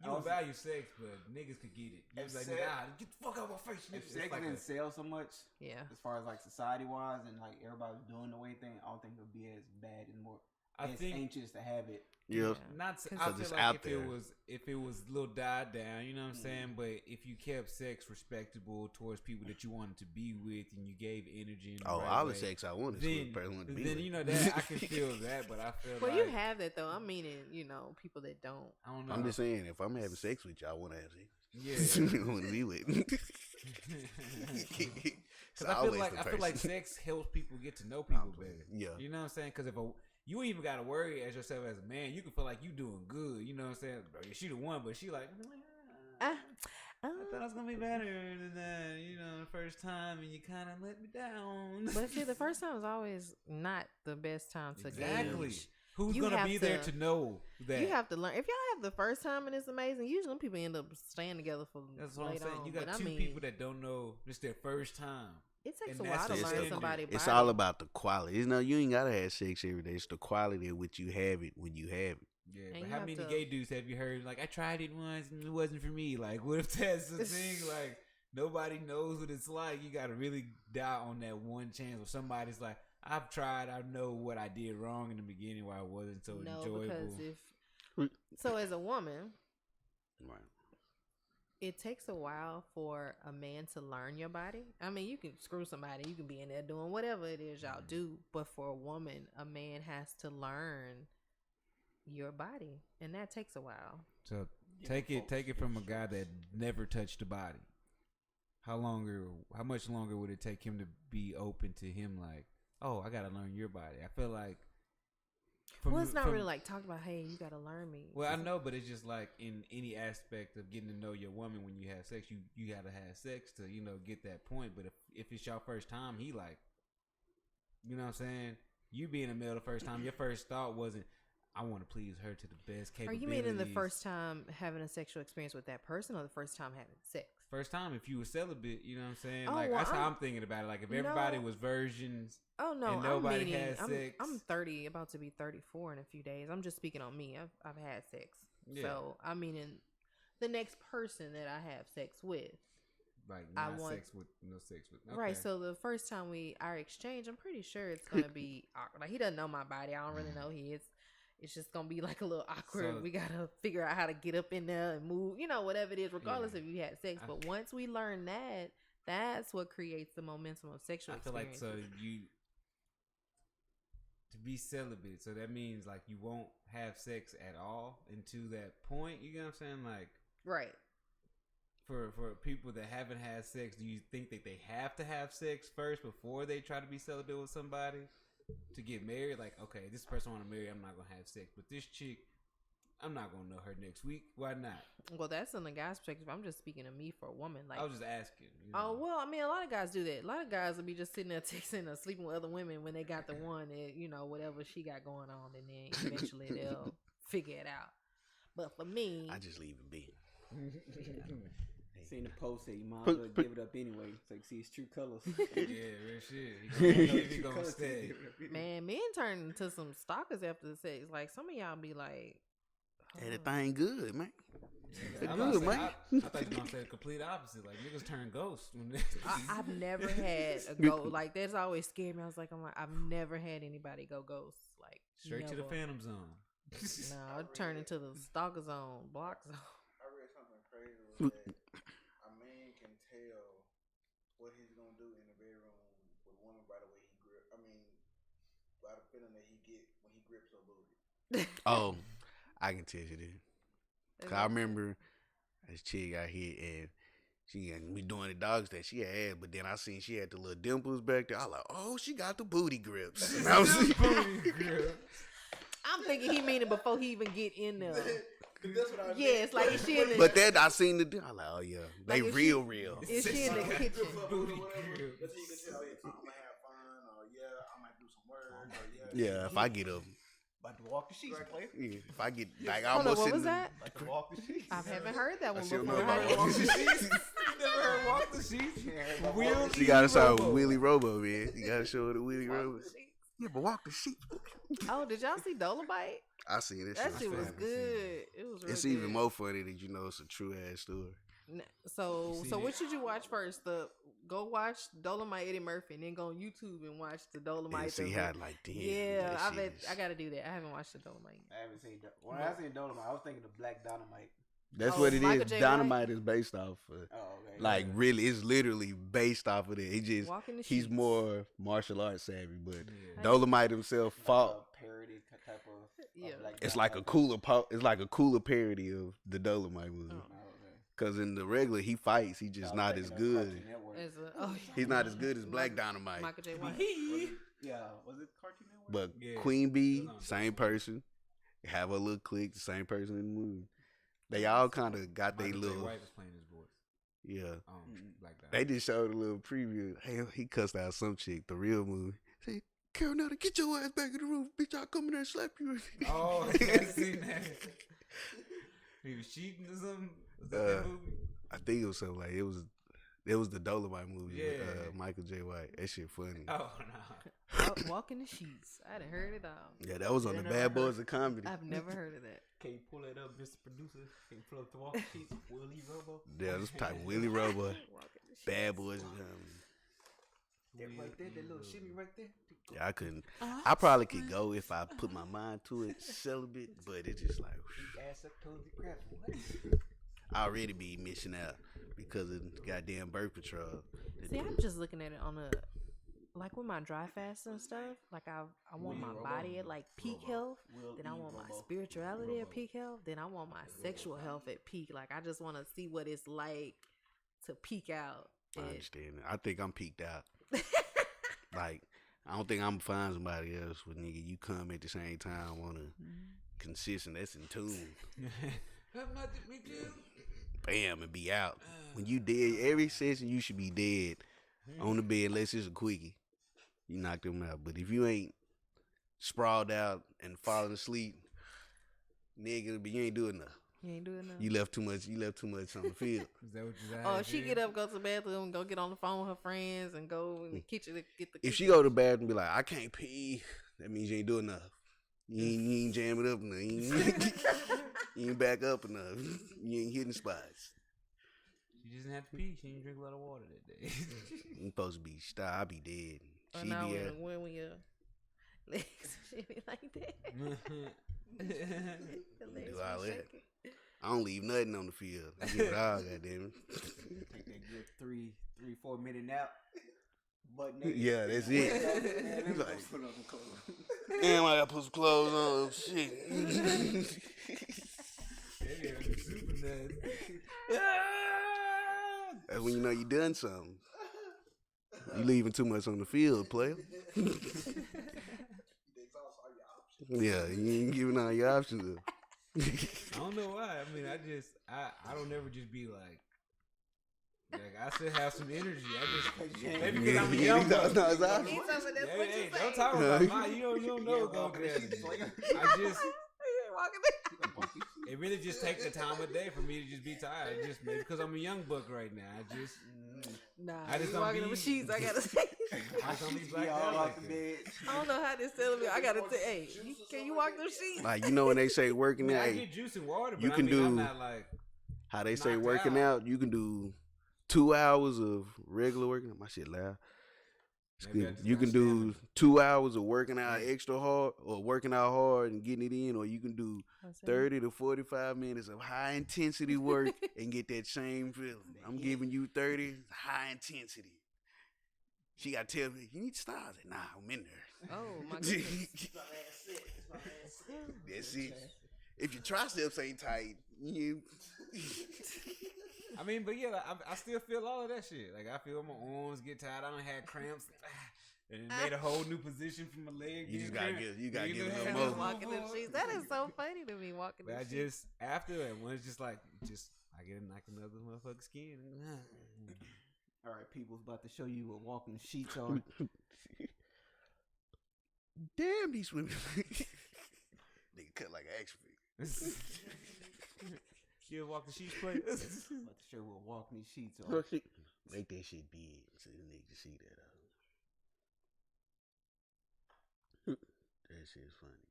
You would value sex, but niggas could get it. You If was like, sex- nigga, get the fuck out of my face. If Nigga. sex It's like didn't sell so much, Yeah, as far as like society wise, and like everybody's doing the way thing, I don't think it would be as bad and more I as think anxious to have it. Yeah. not. I Cause feel it's like out if there. it was a little died down, you know what I'm saying. But if you kept sex respectable towards people that you wanted to be with, and you gave energy, in the Oh, right all the way, sex I wanted then, to want to be then with. you know that I can feel that. But I feel well, like you have that though. I'm meaning, people that don't. I don't know. I'm just saying, if I'm having sex with you, I want to have sex. Yeah. I want to be with. It's Because always I the feel like person. sex helps people get to know people better. Yeah. You know what I'm saying? Because you even got to worry as yourself as a man. You can feel like you doing good. You know what I'm saying? Bro, she the one, but she like, I thought I was gonna be better than that. You know, the first time, and you kind of let me down. But see, the first time is always not the best time to Exactly. gauge. Who's You gonna have be there to- to know that? You have to learn. If y'all have the first time and it's amazing, usually them people end up staying together for That's what I'm later saying. on. You got But two people that don't know it's their first time. it takes and a while that's to the learn standard. somebody. It's body. all about the quality. You know, you ain't gotta have sex every day. It's the quality of which you have it when you have it. Yeah, And but you how have many to- gay dudes have you heard? Like, I tried it once and it wasn't for me. Like, what if that's the thing? Like, nobody knows what it's like. You gotta really die on that one chance where somebody's like, I've tried. I know what I did wrong in the beginning why it wasn't so No, enjoyable. because so as a woman, Right. it takes a while for a man to learn your body. I mean, you can screw somebody, you can be in there doing whatever it is y'all do, but for a woman, a man has to learn your body, and that takes a while. So take it from a guy that never touched the body. How much longer would it take him to be open to him? Like, oh, I gotta learn your body. I feel like. Well, it's not really like talking about, hey, you gotta learn me. Well, I know, but it's just like in any aspect of getting to know your woman when you have sex, you gotta have sex to get that point. But if it's your first time, he like, you know what I'm saying? You being a male the first time, your first thought wasn't, I want to please her to the best Are capabilities. you meaning the first time having a sexual experience with that person, or the first time having sex? First time, if you were celibate, you know what I'm saying? Oh, Like well, that's how I'm thinking about it. Like if everybody was virgins. Oh no, and nobody I'm meaning, had sex. I'm 30, about to be 34 in a few days. I'm just speaking on me. I've had sex, so I mean, in the next person that I have sex with, like I not want sex with no sex with. Okay. Right. So the first time our exchange, I'm pretty sure it's gonna be awkward. Like he doesn't know my body. I don't really know his. It's just gonna be like a little awkward. So- We gotta figure out how to get up in there and move. Whatever it is, regardless if you had sex. But once we learn that, that's what creates the momentum of sexual I feel like experience. so you to be celibate, so that means like you won't have sex at all until that point. You know what I'm saying? Like Right. for people that haven't had sex, do you think that they have to have sex first before they try to be celibate with somebody to get married? Like, okay, this person I want to marry, I'm not gonna have sex, but this chick, I'm not gonna know her next week. Why not? Well, that's in the guy's perspective. I'm just speaking to me for a woman. Like, I was just asking. oh well, I mean, a lot of guys do that. A lot of guys will be just sitting there texting or sleeping with other women when they got the one that whatever she got going on, and then eventually they'll figure it out. But for me, I just leave it be. Seen the post that you might as well give it up anyway, so you can see his true colors. Yeah, real shit. He gonna stay. man, men turn into some stalkers after the sex. Like some of y'all be like, Hey, that thing good, man. It's I'm good, about to say, man. I thought you were gonna say the complete opposite. Like niggas turn ghosts when they I've never had a ghost. Like that's always scared me. I was like, I've never had anybody go ghost. Like straight to the never. phantom zone. No, I turned into the stalker zone, block zone. I read something crazy was that a man can tell what he's gonna do in the bedroom with a woman by the way he grip. I mean, by the feeling that he get when he grips her booty. Oh, I can tell you this. Cause I remember this chick out here and she had me doing the dogs that she had, but then I seen she had the little dimples back there. I was like, oh, she got the booty grips. And I was I'm thinking he mean it before he even get in there. That's what I Yeah, it's like if she in the but then I seen the. I was like, oh yeah, they Like if real, she- real. Is she in the kitchen? Booty Whatever. That's how you can tell. Yeah, I'm gonna have fun, or yeah, I might do some work, or yeah. Yeah, if I get up, About to walk the sheets, player. yeah, if I get like Hold on, almost what sitting was that? Like to walk the sheets. I haven't heard that one still before. know about How- walk the sheets. Never heard walk the sheets. Willie You gotta show Robo. Willie Robo, man. You gotta show the Willie Robo. Yeah, but walk the sheep. Oh, did y'all see Dolomite? I seen this. That shit shit was funny. good. It was. Real It's good. even more funny that it's a true ass story. So You so seen what it? should you watch first? Go watch Dolomite Eddie Murphy, and then go on YouTube and watch the Dolomite. And see the- how like damn. Yeah, that I shit bet is- I gotta do that. I haven't watched the Dolomite. I haven't seen when I seen Dolomite, I was thinking of Black Dynamite. That's Oh, what it Michael is. J. Dynamite is based off. Oh, okay. Like really, it's literally based off of it. It just Walking the he's sheets. more martial arts savvy, but Yeah. Dolomite himself Like fought. a parody type of Yeah. Black It's like a Dynamite. cooler. It's like a cooler parody of the Dolomite movie. Oh. Oh, okay. Cause in the regular he fights, he just not as good. It's a, He's not as good as Black Dynamite. Michael J. White. Yeah, was it Cartoon Network? But Yeah. Queen Bee, same person. Have a little clique, the same person in the movie. They all kind of got their Michael J. little, White was playing his voice. yeah. Like that. They just showed a little preview. Hey, he cussed out some chick, the real movie. Say, Carol, now get your ass back in the room, bitch! I'll come in there and slap you. Oh, I seen that. He was cheating or something. Was that that movie? I think it was something like it was the Dolomite movie with Yeah. Michael J. White. That shit funny. Oh no. Walking the sheets. I done heard it all. Yeah, that was on the Bad Boys of Comedy. I've never heard of that. Can you pull that up, Mr. Producer? Can you pull up the walking sheets? Willie Robo? Yeah, this type of Willie Robo, Walking the sheets. Bad Boys of Comedy. That right there, that little shimmy right there. Yeah, I couldn't. I probably could go if I put my mind to it, celibate, but it's just like Ass up towards the crap. What? I already be missing out because of the goddamn birth control. See, I'm just looking at it on a, like with my dry fast and stuff. Like I want my body at like peak health. Then I want my spirituality at peak health. Then I want my sexual health at peak. Like I just want to see what it's like to peak out. I understand it. I think I'm peaked out. Like, I don't think I'm gonna find somebody else with nigga you come at the same time on a consistent. That's in tune. Bam, and be out. When you dead, every session you should be dead on the bed unless it's a quickie. You knock them out. But if you ain't sprawled out and falling asleep, nigga, but you ain't doing enough. You ain't doing nothing. You left too much on the field. Is that what you said? Oh, she get up, go to the bathroom, and go get on the phone with her friends, and go in the kitchen to get the. If she go to the bathroom and be like, I can't pee, that means you ain't doing enough. You ain't jamming up enough. You ain't back up enough. You ain't hitting spots. She just didn't have to pee. She didn't drink a lot of water that day. You supposed to be I be dead. Oh, She no, be when your legs she be like that. The legs Do be all that. shaking. I don't leave nothing on the field. I give it all, goddamn Take that good 3-4 minute nap. Butt it. naked. Yeah, that's it. Man, He's like, put on some clothes. damn, I gotta put some clothes on. Shit. Super nuts. That's when you know you done something. You leaving too much on the field, player. Yeah, you ain't giving all your options up. I don't know why. I mean, I don't ever just be like I still have some energy. I just maybe because I'm a young No, buck. it's not. He told me that's what you say. Don't talk about mine. You don't know go there. I just it really just takes the time of day for me to just be tired. Just maybe because I'm a young buck right now. I just don't walking be- them sheets. I gotta say. I don't be blacked all out off like the that. bed. I don't know how this telling me. I gotta say, hey, can you walk them sheets? Like, you know when they say I working mean, out, I hey, get juice and water, but you can I mean, I'm do- not like how they say knocked working out. out, you can do 2 hours of regular working out. My shit loud. It's Maybe I good. just You got can do stamina. 2 hours of working out extra hard or working out hard and getting it in, or you can do 30 to 45 minutes of high intensity work and get that same feeling. I'm giving you 30 high intensity. She got to tell me, you need to stop. I said, nah, I'm in there. Oh my goodness. That's it. If your triceps ain't tight, you. I mean, but yeah, like, I still feel all of that shit. Like I feel my arms get tired. I don't have cramps, and it made a whole new position for my leg. You just getting gotta cramped. give- you gotta give it a know, little having more. Walking them sheets. That is so funny to me. Walking But them I sheets. just after it, when it's just like I get another motherfucking skin. All right, people's about to show you what walking sheets are. Damn, these women. They cut like an action figure. You ever walk the sheets play? About to show you what walking these sheets are. Make that shit big so the niggas see that. That shit's funny.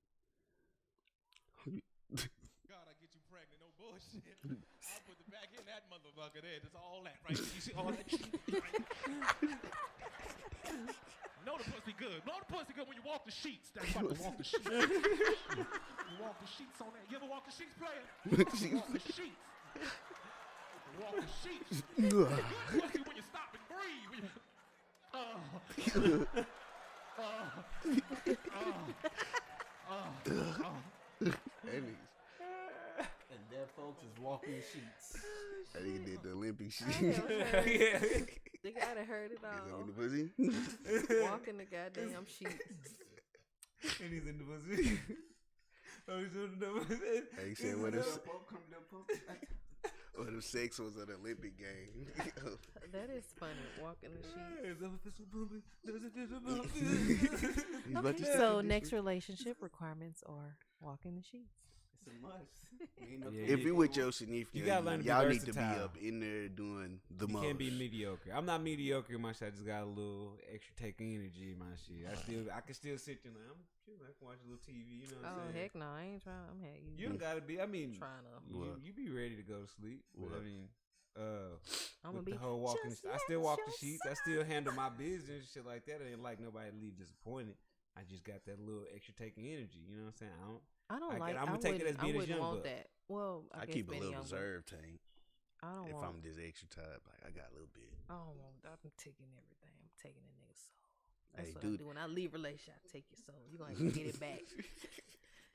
God, I get you pregnant, no bullshit. I'll put the back in that motherfucker there. That's all that, right? You see all that shit? Know the pussy good. Know the pussy good when you walk the sheets. That's why you walk the sheets. You walk the sheets on that. You ever walk the sheets, player? You walk the sheets. You walk the sheets. Good pussy when you stop and breathe. When you, That niggas. And there, folks, is walking the sheets. I think he did the Olympic shit. Yeah. The guy that heard it Is that all. in the pussy? Walking the goddamn sheets. And he's in the pussy. Oh, he's in the pussy. Hey, he said what if Come what if sex was an Olympic game? That is funny. Walking the sheets. He's about to So next relationship requirements are walking the sheets. It's a must. Ain't no Yeah, If you with your significant, gotta learn to be y'all need to be versatile. up in there doing the You most. can't be mediocre. I'm not mediocre in my shit. I just got a little extra taking energy in my shit. I can still sit there like I'm chilling. I can watch a little TV. You know what Oh I'm saying? heck no, I ain't trying. I'm happy. You don't gotta be. I mean, trying to. What? you be ready to go to sleep. But I What? mean, I'm with gonna be the whole walking, just I still let walk the sheets. I still handle my business, shit like that. I ain't like nobody to leave disappointed. I just got that little extra taking energy. You know what I'm saying? I don't I- like. I'ma take it as being I a wouldn't young want buck. that. Well, I guess keep a being little young buck. reserve tank I don't if want. I'm this extra type. Like I got a little bit. I don't want. I'm taking everything. I'm taking a nigga's soul. That's Hey, what dude. I do. When I leave relationship, I take your soul. You gonna have to get it back.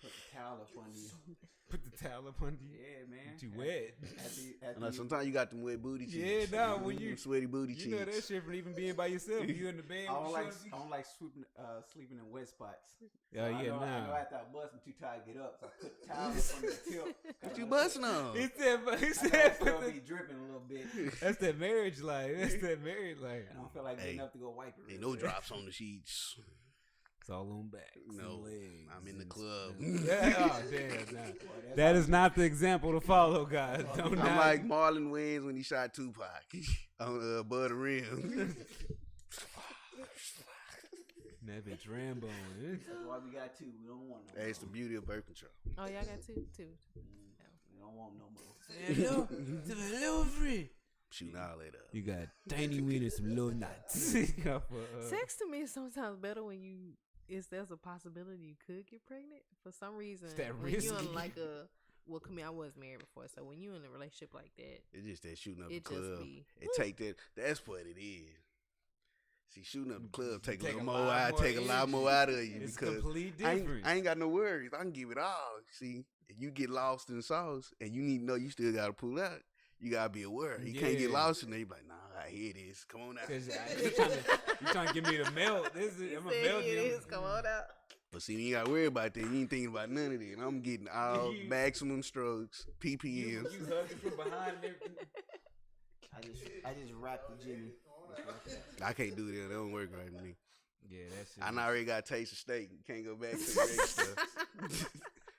Put the towel up on you. Put the towel up under you. Yeah, man. Too wet. After I know sometimes you got them wet booty cheeks. Yeah, nah, when you- Them sweaty booty cheeks. You know that shit from even being by yourself. You in the bed. I don't with like shorty. sleeping in wet spots. Oh, I yeah, know, I know nah. after I bust, I'm too tired to get up, so I put the towel up on the tip. What you busting on? He said, he I said, still be dripping a little bit. that's that marriage life. That's that marriage life. I don't feel like getting Hey, up to go wipe it. Ain't real no quick. drops on the sheets. It's all on back. No, legs, I'm in the and- club. Yeah, oh, damn, nah. that's That is not the example to follow, guys. Don't I'm not. like Marlon Wayans when he shot Tupac on above the rim. That bitch Rambo. That's why we got two. We don't want no more. That's the beauty of birth control. Oh, y'all got two. We don't want no more. Hello, free. Shooting all that up. You got tiny ween and some little nuts. Sex to me is sometimes better when there's a possibility you could get pregnant. For some reason, It's that when you're risky. in like well, come here, I was married before, so when you're in a relationship like that, It's just that shooting up It the just club. be- It take that. That's what it is. See, shooting up the club take a Take little a more lot out, more take a lot energy. more out of you It's because completely I different. ain't got no worries. I can give it all. See, if you get lost in the sauce and you need to know you still got to pull out, you gotta be aware. You can't get Yeah. lost in there. You be like, nah, I hear this. Come on out. Cause you trying to give me the melt. I'm a melt you. come on out. But see, you ain't gotta worry about that. You ain't thinking about none of that. I'm getting all You- maximum strokes, You PPMs. hugging from behind and everything. I just wrapped the Jimmy. I can't do that. That don't work right with me. Yeah, that's it. I done already got a taste of steak. Can't go back to the regular stuff.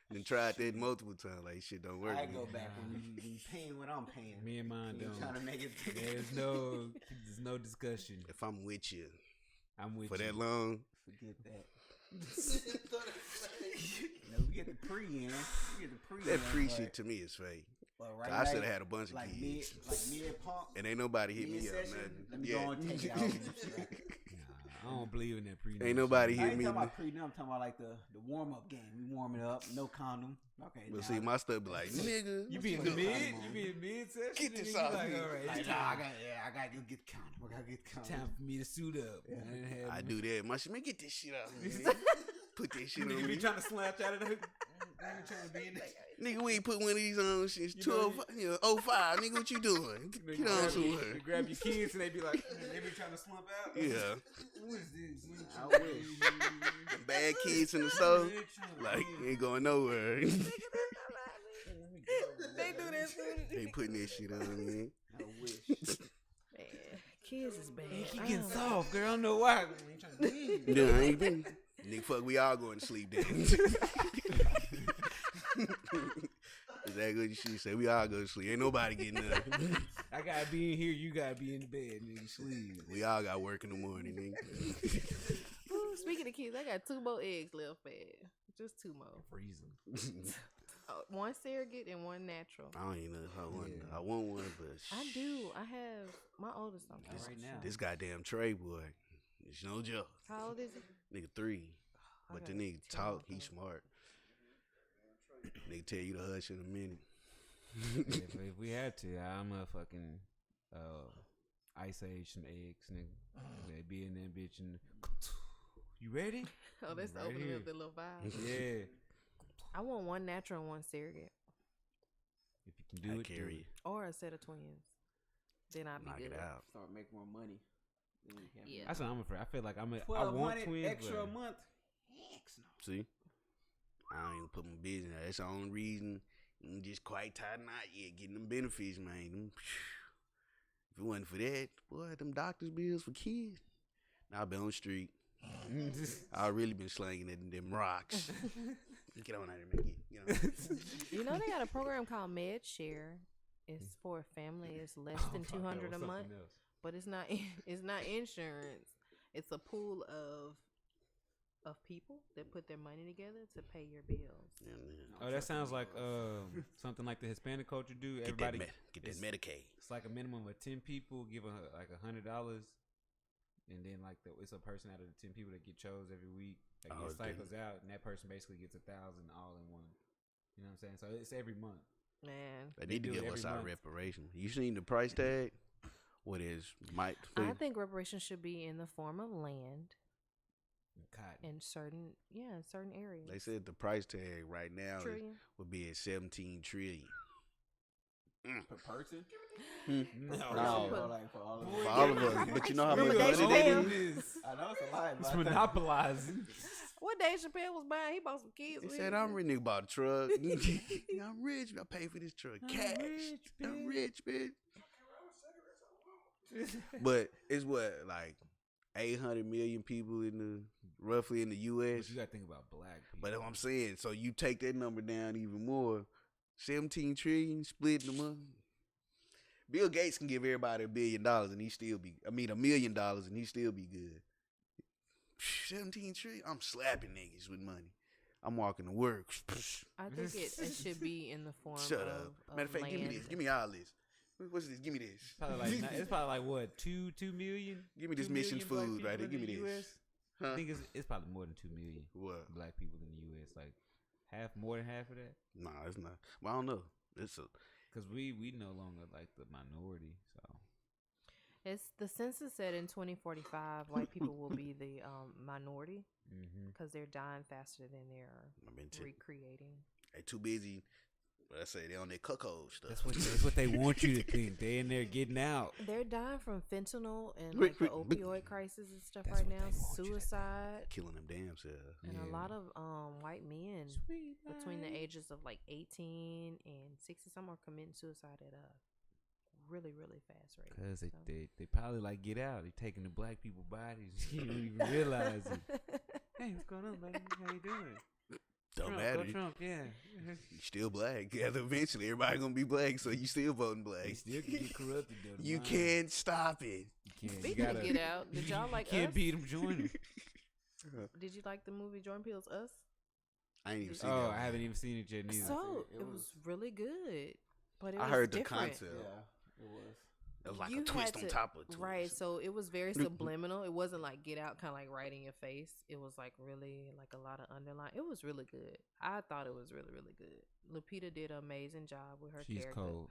Then tried that multiple times. Like shit don't work. I with me. go back when you paying what I'm paying. Me and mine You trying to don't. make it. There's no discussion. If I'm with you I'm with for you. that long, Forget that. No, we get the pre in. We get the pre. that free shit to me is fake. But right I should now, have had a bunch of like kids. mid pump. And ain't nobody hit me up. Mid-session, Nothing. let me go and take it out. Nah, I don't believe in that pre. Ain't nobody I hit ain't me. talking about pre. I'm talking about like the warm up game. We warm it up. No condom. Okay. But now- see, my stuff be like, nigga, You what be in the doing? mid. You be in mid session. Get this and you off like, me. all right, Like, it's nah, time. I gotta go get the condom. I gotta get the condom. Time for me to suit up. I do that. My shit, man, get this shit out. Man. Put that shit on Nigga be me. trying to slap out of the hook. Nigga trying to be in there. Nigga, we ain't put one of these on since You know, 2005. Nigga, what you doing? Nigga Get on grab somewhere. You grab your kids and they be like, they be trying to slump out. Yeah. Who is this? I wish. Bad kids in the store. Like, ain't going nowhere. They do that too. They putting that shit on, man. I wish. Man, kids is bad. He I getting don't- soft, girl. I don't know why. He trying to leave. Yeah, I ain't been. Nigga, fuck, we all going to sleep then. Is that good shit? Say we all go to sleep. Ain't nobody getting up. I gotta be in here. You gotta be in the bed, nigga. Sleep. We all got work in the morning, nigga. Ooh, speaking of kids, I got 2 more eggs left, man. Just 2 more. Freeze them. One surrogate and one natural. I don't even know if I want. Yeah. I want one, but I do. I have my oldest. I'm Not right now. This goddamn Trey boy, it's no joke. How old is he? Nigga 3, I but the gotta nigga tell talk. my He dog. smart. Nigga tell you to hush in a minute. if we had to, I'm a fucking ice age some eggs, nigga. They be in that bitch and you ready? Oh, that's Right opening here. up the little vibe. Yeah. I want one natural and one surrogate. Do I it. carry it. Or a set of twins. Then I'll be Knock good. it out. Start making more money. Yeah. That's what I'm afraid. I feel like I want 1,200 twins. extra a but month. Heck no. See, I don't even put my business out. That's the only reason I'm just quite tired not yet getting them benefits, man. If it wasn't for that, boy, them doctor's bills for kids. Now I've been on the street. I really been slanging them rocks. Get on out of here, man. You know they got a program called Med Share. It's for a family. It's less than $200 a month, but it's not. It's not insurance. It's a pool of people that put their money together to pay your bills. Yeah, man. Oh, that sounds like something like the Hispanic culture do. Get Everybody that Medicaid. It's like a minimum of 10 people give like $100, and then like it's a person out of the 10 people that get chose every week. Like it cycles out, and that person basically gets 1,000 all in one. You know what I'm saying? So it's every month. Man, They need to do it give us every our month. reparation. You seen the price tag? What is might? I think reparations should be in the form of land Cotton. in certain areas. They said the price tag right now Trillion. would be at 17 trillion. Per person? No. No. Like for all of For us. all of us, but you know how much Remember Dave money that Chappelle? is? I know it's a lie. It's but monopolizing. What Dave Chappelle was buying? He bought some kids. He with said, him. "I'm rich, nigga, bought a truck. I'm rich. I pay for this truck, cash. I'm rich, bitch." But it's what, like 800 million people roughly in the U.S. But you gotta think about black people. But that's what I'm saying. So you take that number down even more. 17 trillion, splitting them up. Bill Gates can give everybody $1 billion and he still be. I mean $1 million and he still be good. 17 trillion. I'm slapping niggas with money. I'm walking to work. I think it should be in the form Shut of up. Matter of fact, land. give me this. Give me all this. What's this? Give me this. It's probably like what 2 million. Give me this 2 missions million black food right people here. Give in me the this. US. Huh? I think it's probably more than 2 million What? black people in the U.S. Like more than half of that. Nah, it's not. Well, I don't know. It's a. Because we no longer like the minority. So It's the census said in 2045, white people will be the minority because they're dying faster than they're recreating. They too busy. I say they on their cuckold stuff. that's what they want you to think. They in there getting out. They're dying from fentanyl and like the opioid crisis and stuff That's right what now. they want you to Suicide. Killing them damn selves. And Yeah. a lot of white men between the ages of like 18 and 60 some are committing suicide at a really, really fast rate. Because So. they probably like get out. They taking the black people bodies. You don't even realize it. Hey, what's going on, baby? How you doing? Don't Trump, matter. go Trump, yeah. You still black. Yeah, eventually everybody gonna be black, so you still voting black. They still can get corrupted though. You can't stop it. You can't. Speaking of Get Out, did y'all like You can't Us? beat them, join them. Did you like the movie Jordan Peele's Us? I ain't even seen Oh, that. I haven't even seen it yet neither. So It it was was- really good, but it I was heard the different. concept. Yeah, it was. It was like You a twist had on to- top of a twist. Right, so it was very subliminal. It wasn't like Get Out, kind of like right in your face. It was like really like a lot of underline. It was really good. I thought it was really, really good. Lupita did an amazing job with her She's character. cold.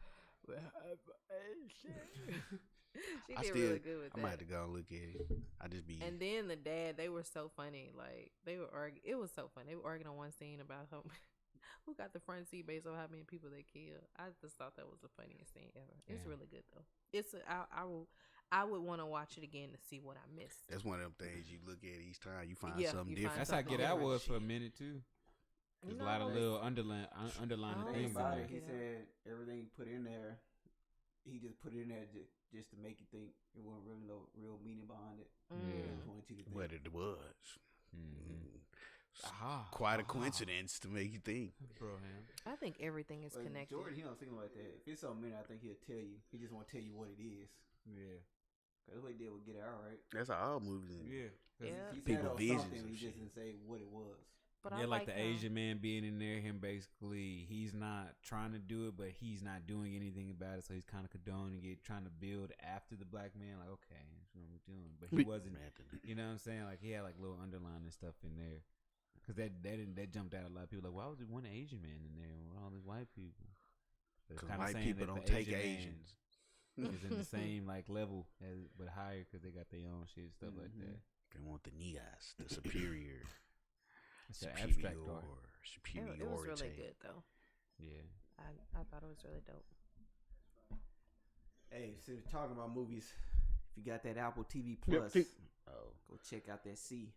She I did still, really good with I might have that. to go and look at it. I just be. And then the dad, they were so funny. Like they were arguing. It was so funny. They were arguing on one scene about who got the front seat based on how many people they killed. I just thought that was the funniest scene ever. It's Yeah. really good though. I would want to watch it again to see what I missed. That's one of them things you look at each time. You find Yeah, something you find different. That's how something Get Out different. was for a minute too. There's a lot of No, little underlining I don't things in About there. it, he said everything he put in there, he just put it in there just to make you think. It wasn't really no real meaning behind it. Mm. He just wanted you to think. What it was. Aha. Quite a coincidence to make you think. Bro, man. I think everything is But connected. Jordan, he don't think like that. If it's something in there, I think he'll tell you. He just want to tell you what it is. Yeah. Cause that's what he did with Get Out, right? That's how all movies end. Yeah. Yeah. He People said visions something, and he just shit. didn't say what it was. But Yeah, I like the how- Asian man being in there, him basically, he's not trying to do it, but he's not doing anything about it. So he's kind of condoning it, trying to build after the black man. Like, okay, that's what we're doing. But he wasn't, you know what I'm saying? Like, he had like little underlining stuff in there. Because that jumped out a lot of people. Like, why was there one Asian man in there with all these white people? Because Kinda white saying people that don't the take Asian man Asians. is in the same like level but higher because they got their own shit and stuff like that. They want the niggas, the superior. It's the abstract art. It was really good though. Yeah. I thought it was really dope. Hey, so talking about movies, if you got that Apple TV Plus, Oh, go check out that C.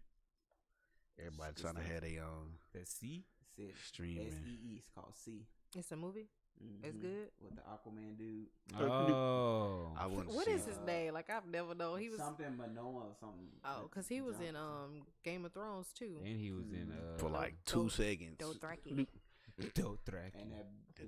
everybody trying to have their own That C. It's streaming. SEE. It's called C. It's a movie. It's Mhm. good. With the Aquaman dude. Oh. I wouldn't What see is his name? Like I've never known. He was something Manoa or something. oh, cause he was in Game of Thrones too. And he was in for like 2 seconds. Dothraki. Dothraki. And that The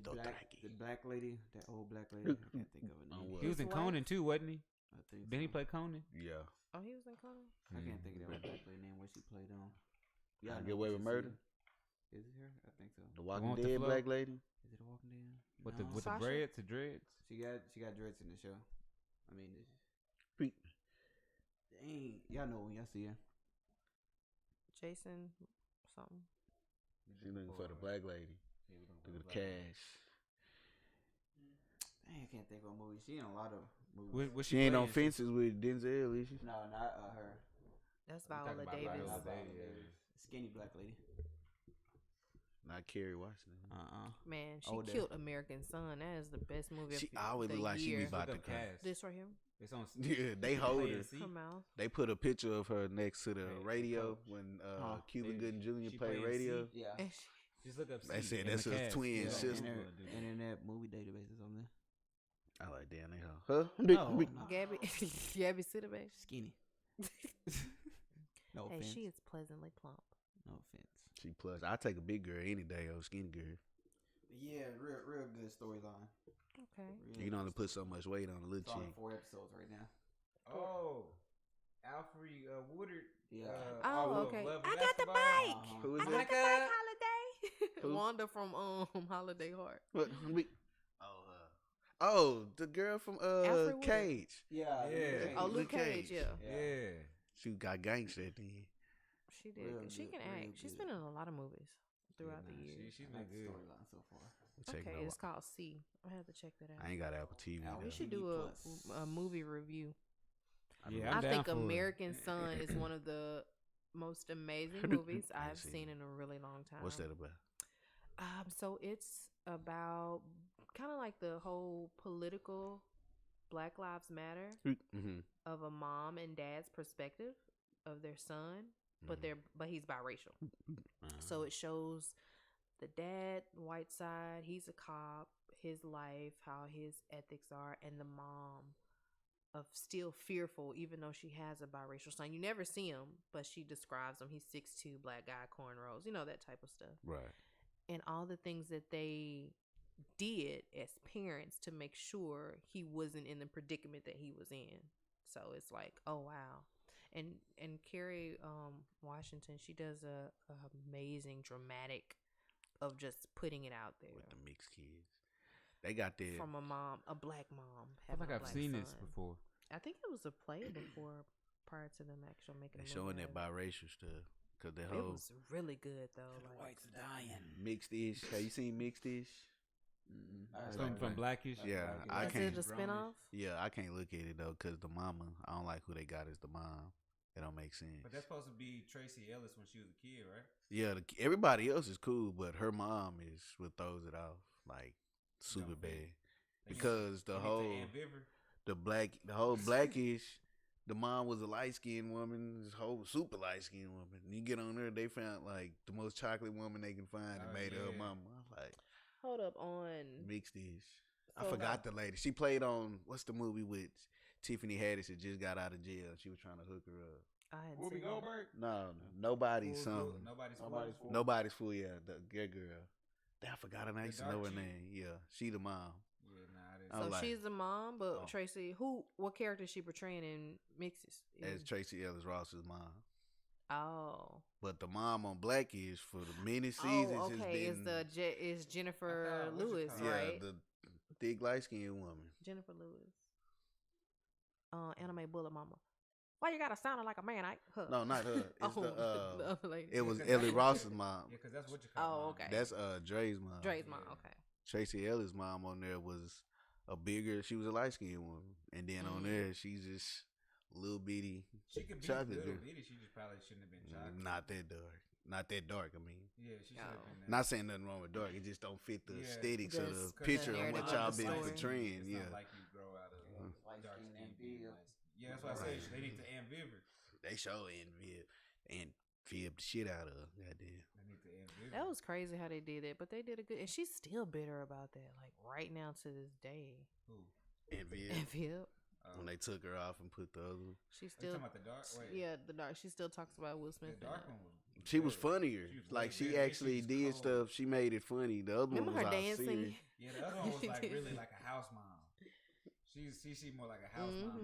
the black lady, that old black lady. I can't think of her On name. what? He was in His Conan wife? too, wasn't he? I think Didn't he so. play Conan? Yeah. Oh, he was in Conan. I can't think of that old black lady name. What she played on? How to I Get know Away what with you Murder? see. Is it her? I think so. The one Walking with the Dead flow? black lady. Is it a Walking Dead? With No. the Sasha? dreads, the dreads. She got dreads in the show. I mean, Pre- dang, y'all know when y'all see her. Jason something. She looking for the black lady. Look at the cash. Dang, I can't think of a movie. She in a lot of movies. What She ain't on playing? Fences with Denzel, is she? No, not her. That's We talking Viola about Davis. Viola Not Viola Davis. Davis. Skinny black lady. Not Kerry Washington. Man, she Oh, there. killed American Son. That is the best movie She of always the look like she be year. about to Look up come. Cass. This right here. It's on. Yeah, they hold her. See? Her mouth. They put a picture of her next to the Hey, radio coach. when Huh. Cuban They- Gooding Jr. she played playing radio. C? Yeah. And Just look up. They C said and that's the his cast. twin Yeah. sister. Internet movie database or something. I like damn they hoe. Huh? No, Gabby, Gabby Sidibe. Skinny. No Hey, offense. she is pleasantly plump. No offense. She plus. I take a big girl any day over skinny girl. Yeah, real good storyline. Okay. Real You can only good put so much weight on a little It's on chick. 4 episodes right now. Oh, Alfred Woodard. Yeah. Oh, Love okay. and I got the Basketball. bike. Uh-huh. Who is I that? got the bike, Holiday. Who? Wanda from Holiday Heart. What? Oh, the girl from Alfred Woodard. Cage. Yeah. Yeah. Oh, Luke Luke Cage. Cage. Yeah, Yeah. She got gangster at the end. she did. Real She good, can real act. She's good. been in a lot of movies throughout Yeah, the nah, years. She's I been like the good. storyline so far. We'll check Okay, it it's out. called C. I have to check that out. I ain't got Apple TV. Apple though. We should TV do Plus. a movie review. Yeah, I I'm down think for it. American Son is one of the most amazing movies I I've see. seen in a really long time. What's that about? So it's about kind of like the whole political Black Lives Matter Mm-hmm. of a mom and dad's perspective of their son, but he's biracial. So it shows the dad, white side, he's a cop, his life, how his ethics are, and the mom of still fearful, even though she has a biracial son. You never see him, but she describes him. He's 6'2", black guy, cornrows, that type of stuff. Right. And all the things that they did as parents to make sure he wasn't in the predicament that he was in. So it's like, oh wow. And Kerry Washington, she does a amazing dramatic of just putting it out there With the mixed kids. They got that. from a black mom. I feel having like a I've black seen son. this before. I think it was a play before, prior to them actually making. They a showing movie that out of it. biracial stuff. Cause the It whole was really good though. Like, are dying. mixed-ish. Have you seen mixed-ish? From Blackish. Yeah, I is can't. it a spinoff? Yeah, I can't look at it though, cause the mama. I don't like who they got as the mom. It don't make sense. But that's supposed to be Tracy Ellis when she was a kid, right? Yeah, everybody else is cool, but her mom is what throws it off like super Don't fit. bad. Like, Because the you need whole to Aunt Viver. the whole blackish, the mom was a light skinned woman, this whole super light skinned woman. And you get on there, they found like the most chocolate woman they can find and Oh, made her yeah. mama. I'm like Hold up on. mixed-ish. I So- forgot the lady. She played on what's the movie with Tiffany Haddish that just got out of jail. She was trying to hook her up. I had Whoopi seen it. Goldberg? No, nobody's Fool's some. Gold. Nobody's fool. Nobody's fool. Yeah, the good girl. I forgot her name. I The used to know dark her chick? name. Yeah, she the mom. Yeah, nah, I didn't. I was So like- she's the mom, but Oh. Tracy, what character is she portraying in Mixes? As Tracy Ellis Ross's mom. Oh. But the mom on Blackish for the many seasons Oh, has okay. been Is Jennifer I thought- what's it Lewis, called? yeah, right? the thick light skinned woman. Jennifer Lewis. Anime Bullet Mama. Why you gotta sound like a man? Huh. No, not her. It's Oh, the the other lady. it was Yeah, 'cause Ellie that's Ross's what- mom. Yeah, because that's what you call. Oh, mom. okay. That's Dre's mom. Dre's mom. Yeah. Okay. Tracy Ellis' mom on there was she was a light skinned woman. And then on Mm. there she's just little bitty She could be chocolate little girl. bitty. She just probably shouldn't have been chocolate. Not that dark. Not that dark. I mean, Yeah, she should have been. not saying nothing wrong with dark. It just don't fit the Yeah. aesthetics of Just the picture the on what narrative y'all of the been story. portraying. It's Yeah. not like you grow out of Light dark skin skin. and being big. nice. Yeah, that's what I said. They need to ambiver. They show and fib the shit out of her. Goddamn. They need to ambiver. That was crazy how they did it, but they did a good. And she's still bitter about that, like right now to this day. Who? And Viv, And Phil, when they took her off and put the other one. she You still, talking about the dark? Wait. yeah, the dark. She still talks about Will The Smith. dark one was. She was better. funnier. She was Like way she better. actually She was did cold. stuff. She made it funny. The other Remember one her was all dancing? serious. Yeah, the other one was like really like a house mom. She more like a house mom.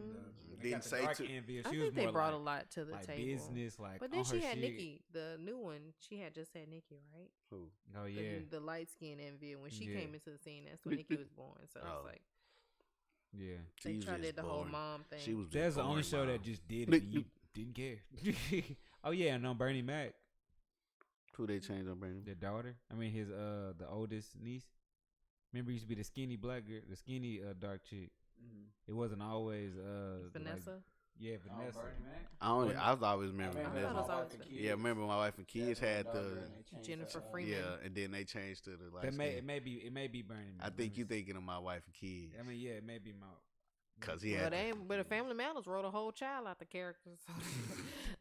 Didn't They got the say dark to- envy. I She was think they more brought a like, lot to the like table. business, like. But then on she her had shit. Nikki, the new one. She had just had Nikki, right? Who? Oh yeah, The light skin envy. When she Yeah. came into the scene, that's when Nikki was born. So Oh. it's like yeah. She they was tried just did the whole boring. mom thing. She was. just That's the only boring show mom. that just did it. And you didn't care. Oh yeah, and on Bernie Mac, Who they changed on Brandon? the daughter. I mean his the oldest niece. Remember, he used to be the skinny black girl, the skinny dark chick. Mm-hmm. It wasn't always Vanessa. Like, yeah, Vanessa. I always remember. I thought Vanessa. it was always Yeah, remember my wife and kids had the. Jennifer Freeman. Yeah, and then they changed to the light That skin. it may be Bernie Mac. I think you thinking of my wife and kids. I mean, yeah, it may be my. Cause he But had. but the Family Matters wrote a whole child out the characters.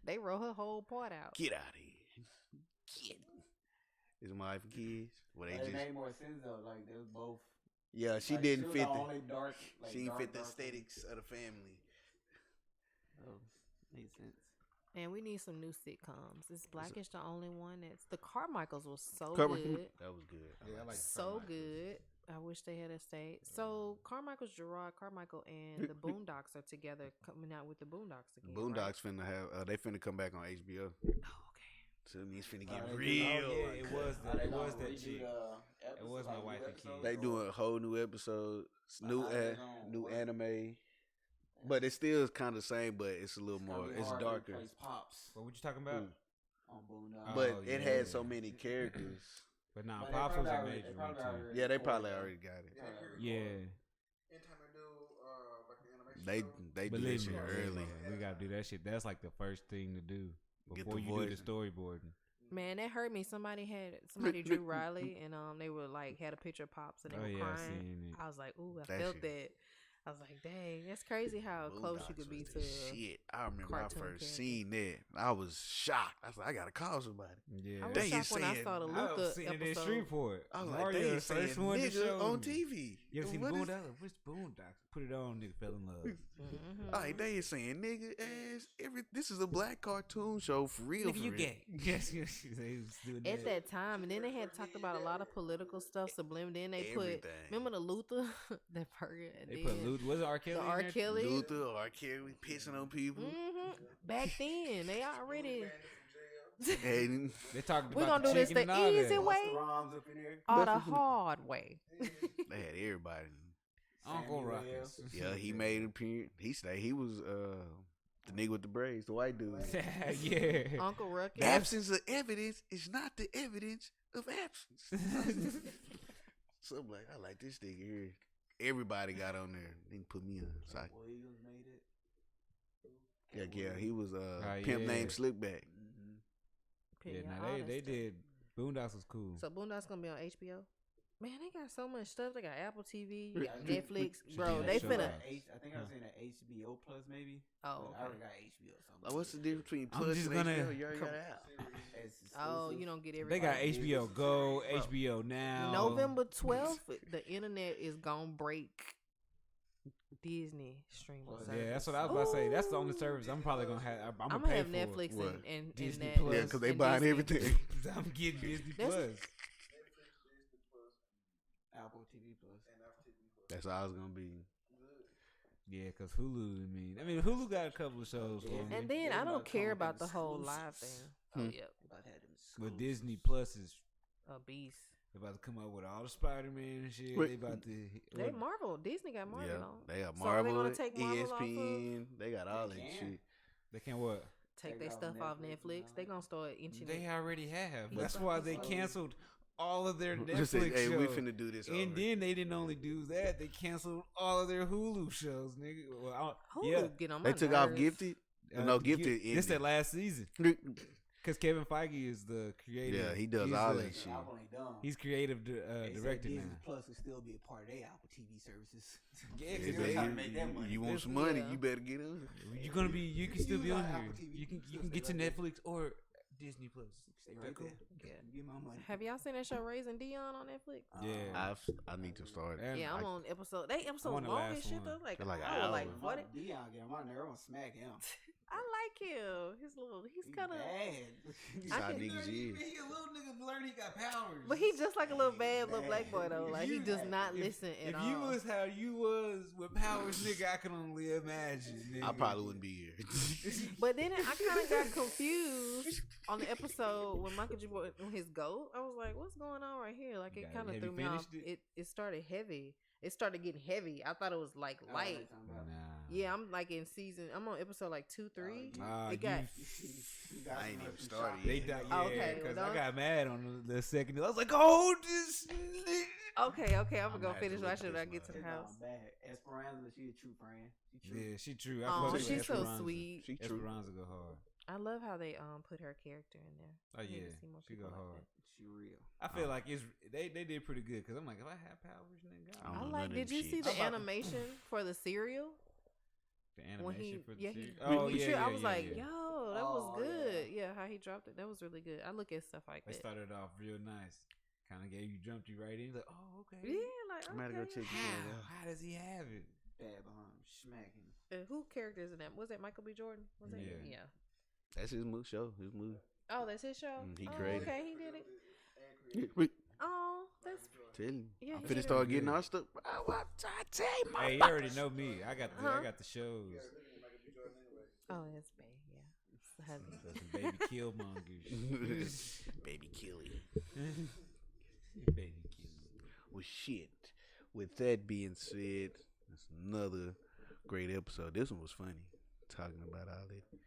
They wrote her whole part out. Get out of here. Get. Is it my wife and kids? Well, they It just. made more sense though. Like they was both. Yeah, she like, didn't was fit the the. only dark. Like, She didn't dark, fit the dark one. aesthetics of the family. Oh, makes sense. And we need some new sitcoms. Is Blackish the only one that's the Carmichaels was so Carmichael- good. That was good. Yeah, I like So Carmichael. good. I wish they had a stayed. So Carmichael's Gerard Carmichael and the Boondocks are together coming out with the Boondocks again. Boondocks finna have. They finna come back on HBO. Right? Oh, okay. So it means finna Oh, get they real. Oh, yeah, like it that. was Are they it was gonna that redo chick. the It was my episode, wife new and episodes, kids. They or- doing a whole new episode, new how they gonna new work? anime, but it still is kind of the same, but it's a little It's gonna more. be It's hard to darker, replace Pops What you talking about? Mm. on Boondocks. but Oh, it yeah. had so many characters. But nah, But they Pops was probably a already- major they one probably too. already- Yeah, they recorded probably that. already got it. Yeah, Anytime they do like the animation They show, they do that believe shit me, early. we gotta do that shit. That's like the first thing to do Get before the you do voice. the storyboarding. Man, that hurt me. Somebody drew Riley, and they were like had a picture of Pops, and they Oh were yeah, I crying. seen it. I was like, ooh, I That felt shit. that. I was like, dang, that's crazy how close you Boondocks could be was to. the shit. I remember I cartoon first character. seen that. I was shocked. I was like, I gotta call somebody. Yeah, I was They shocked is when I saying- saw the I Luther was seeing it in episode. Shreveport. I was like, Mario, they the is saying first one to nigga show on me. TV. You ever seen What is- Boondocks? Which Boondocks? Put it on, nigga. Fell in love. Mhm. Like they is saying nigga ass. This is a black cartoon show for real. Nigga, for you real. gay? Yes, they was doing At that time, and then they had talked about a lot of political stuff. Subliminal. Then they Everything. put remember the Luther that burger. And They then put Luther. Was it R. Kelly? the in R. there? Kelly. Luther or Carey pissing on people. Back then, they already. And They talked We're about gonna do the this chicken the and all easy that. way Roms up in there. or the hard way. they had everybody. Uncle Samuel. Ruckus. Yeah, he made an appearance. He was the nigga with the braids, the white dude. Yeah. Uncle Ruckus. Absence of evidence is not the evidence of absence. So I'm like, I like this nigga here. Everybody got on there. They can put me on. Sorry. Williams made it. Yeah, he was Oh, pimp yeah. named Slickback. Yeah, Period, nah, all they that did. Boondocks was cool. stuff. So Boondocks gonna be on HBO. Man, they got so much stuff. They got Apple TV, you got Yeah, Netflix, should bro. do They that show finna. out. I think I was saying that HBO Plus maybe. Oh, But I already got HBO. So Like, what's the difference between I'm Plus just and gonna- HBO? You already got it out. oh, you don't get They everything. got HBO Go, HBO Now. November 12th, the internet is gonna break Disney streaming Plus, service. Yeah, that's what I was about to say. That's the only service I'm probably gonna have. I'm I'm gonna gonna pay have for Netflix What? and Disney that. Plus. Yeah, because they and buying Disney. everything. I'm getting Disney That's- Plus. Apple TV Plus. That's all it's gonna be. Yeah, because Hulu. I mean, Hulu got a couple of shows for me. And then I Everybody don't care come about with the them whole live thing. exclusives. Oh, Hmm. yep. About to have them But exclusives. Disney Plus is A beast. about to come up with all the Spider-Man and shit. Wait. They about to. They Marvel. Disney got Marvel Yeah, on. they got So are they Marvel, gonna take Marvel off of- ESPN. They got all They that can. shit. They can't what? Take Take their off stuff off Netflix and Netflix. all They that. gonna start inching They it. already have. Yeah. That's why they So- canceled all of their Just Netflix say, hey, we shows. finna do this. And over. then they didn't only do that; they canceled all of their Hulu shows, nigga. Well, Hulu yeah, get on my they took off nerves. No, Gifted This ended. that last season. Because Kevin Feige is the creator. Yeah, he does He's all the- that shit. Apple ain't dumb. He's creative They said director Disney now. Plus will still be a part of their Apple TV services. Yeah, Yeah, 'cause Still they- trying to make that money. you want This- some money, yeah. you better get on. You're gonna be. You can still be use on Apple here. TV, You can still get stay to right there. Netflix or Disney Plus. Stay right there. Yeah. Get my money. Have y'all seen that show Raising Dion on Netflix? Yeah. I need to start. And Yeah, I'm on episode. They episodes on the long last as shit one. though. Like, They're like an I was hour. like, what? Dion get on my nerve. I'm gonna smack him. I like him. He's kind of. bad. That's I how can- niggas is. He a little nigga learn he got powers. But he just like a little bad little black boy though. If Like you- he does not listen at If all. you was how you was with powers, nigga, I can only imagine. Nigga. I probably wouldn't be here. But then I kind of got confused on the episode when Michael J. Boyd on his goat. I was like, "What's going on right here?" Like You it got- kind of have threw you me off. finished It started heavy. It started getting heavy. I thought it was like light. Nah. Yeah, I'm like in season. I'm on episode like 2, 3. It got. I ain't even started They yet. died. Oh, Yeah, okay, because well, I don't- got mad on the second. I was like, "Oh, this." Okay, I'm I'm gonna go gonna have to finish look watching when I this get to one the It's house. bad. Esperanza, she a true friend. She true. Yeah, she true. I Oh, fuck with she's so Esperanza. sweet. She true. Esperanza go hard. I love how they put her character in there. Oh I need to yeah, see more she people go like hard. that. She real. I feel like it's they did pretty good because I'm like, if I had powers, nigga, I don't I know like. none of Did them you shit. see the I'm about to- animation for the cereal? the When animation for the he series. Oh he yeah, tri- yeah, I was yeah, like, yeah. yo, that was Oh, good. Yeah, how he dropped it, that was really good. I look at stuff like They that. started off real nice. Kind of jumped you right in. Like, oh okay. Yeah, like I'm gonna go okay. check this How? out. How does he have it? Bad behind him. Smack him. Who characters in that? Was that Michael B. Jordan? Was that Yeah. yeah. That's his move show. His move. Oh, that's his show. He oh, created. okay, he did it. Oh, that's Tell you. Yeah, I'm he finna did start it. getting Yeah. our stuff. I tell you, Hey, you already know me. I got the shows. oh, that's bad. Yeah, it's the husband. So some baby killmongers. Baby Killy. Baby kill. Well, shit. With that being said, that's another great episode. This one was funny. Talking about all that funny.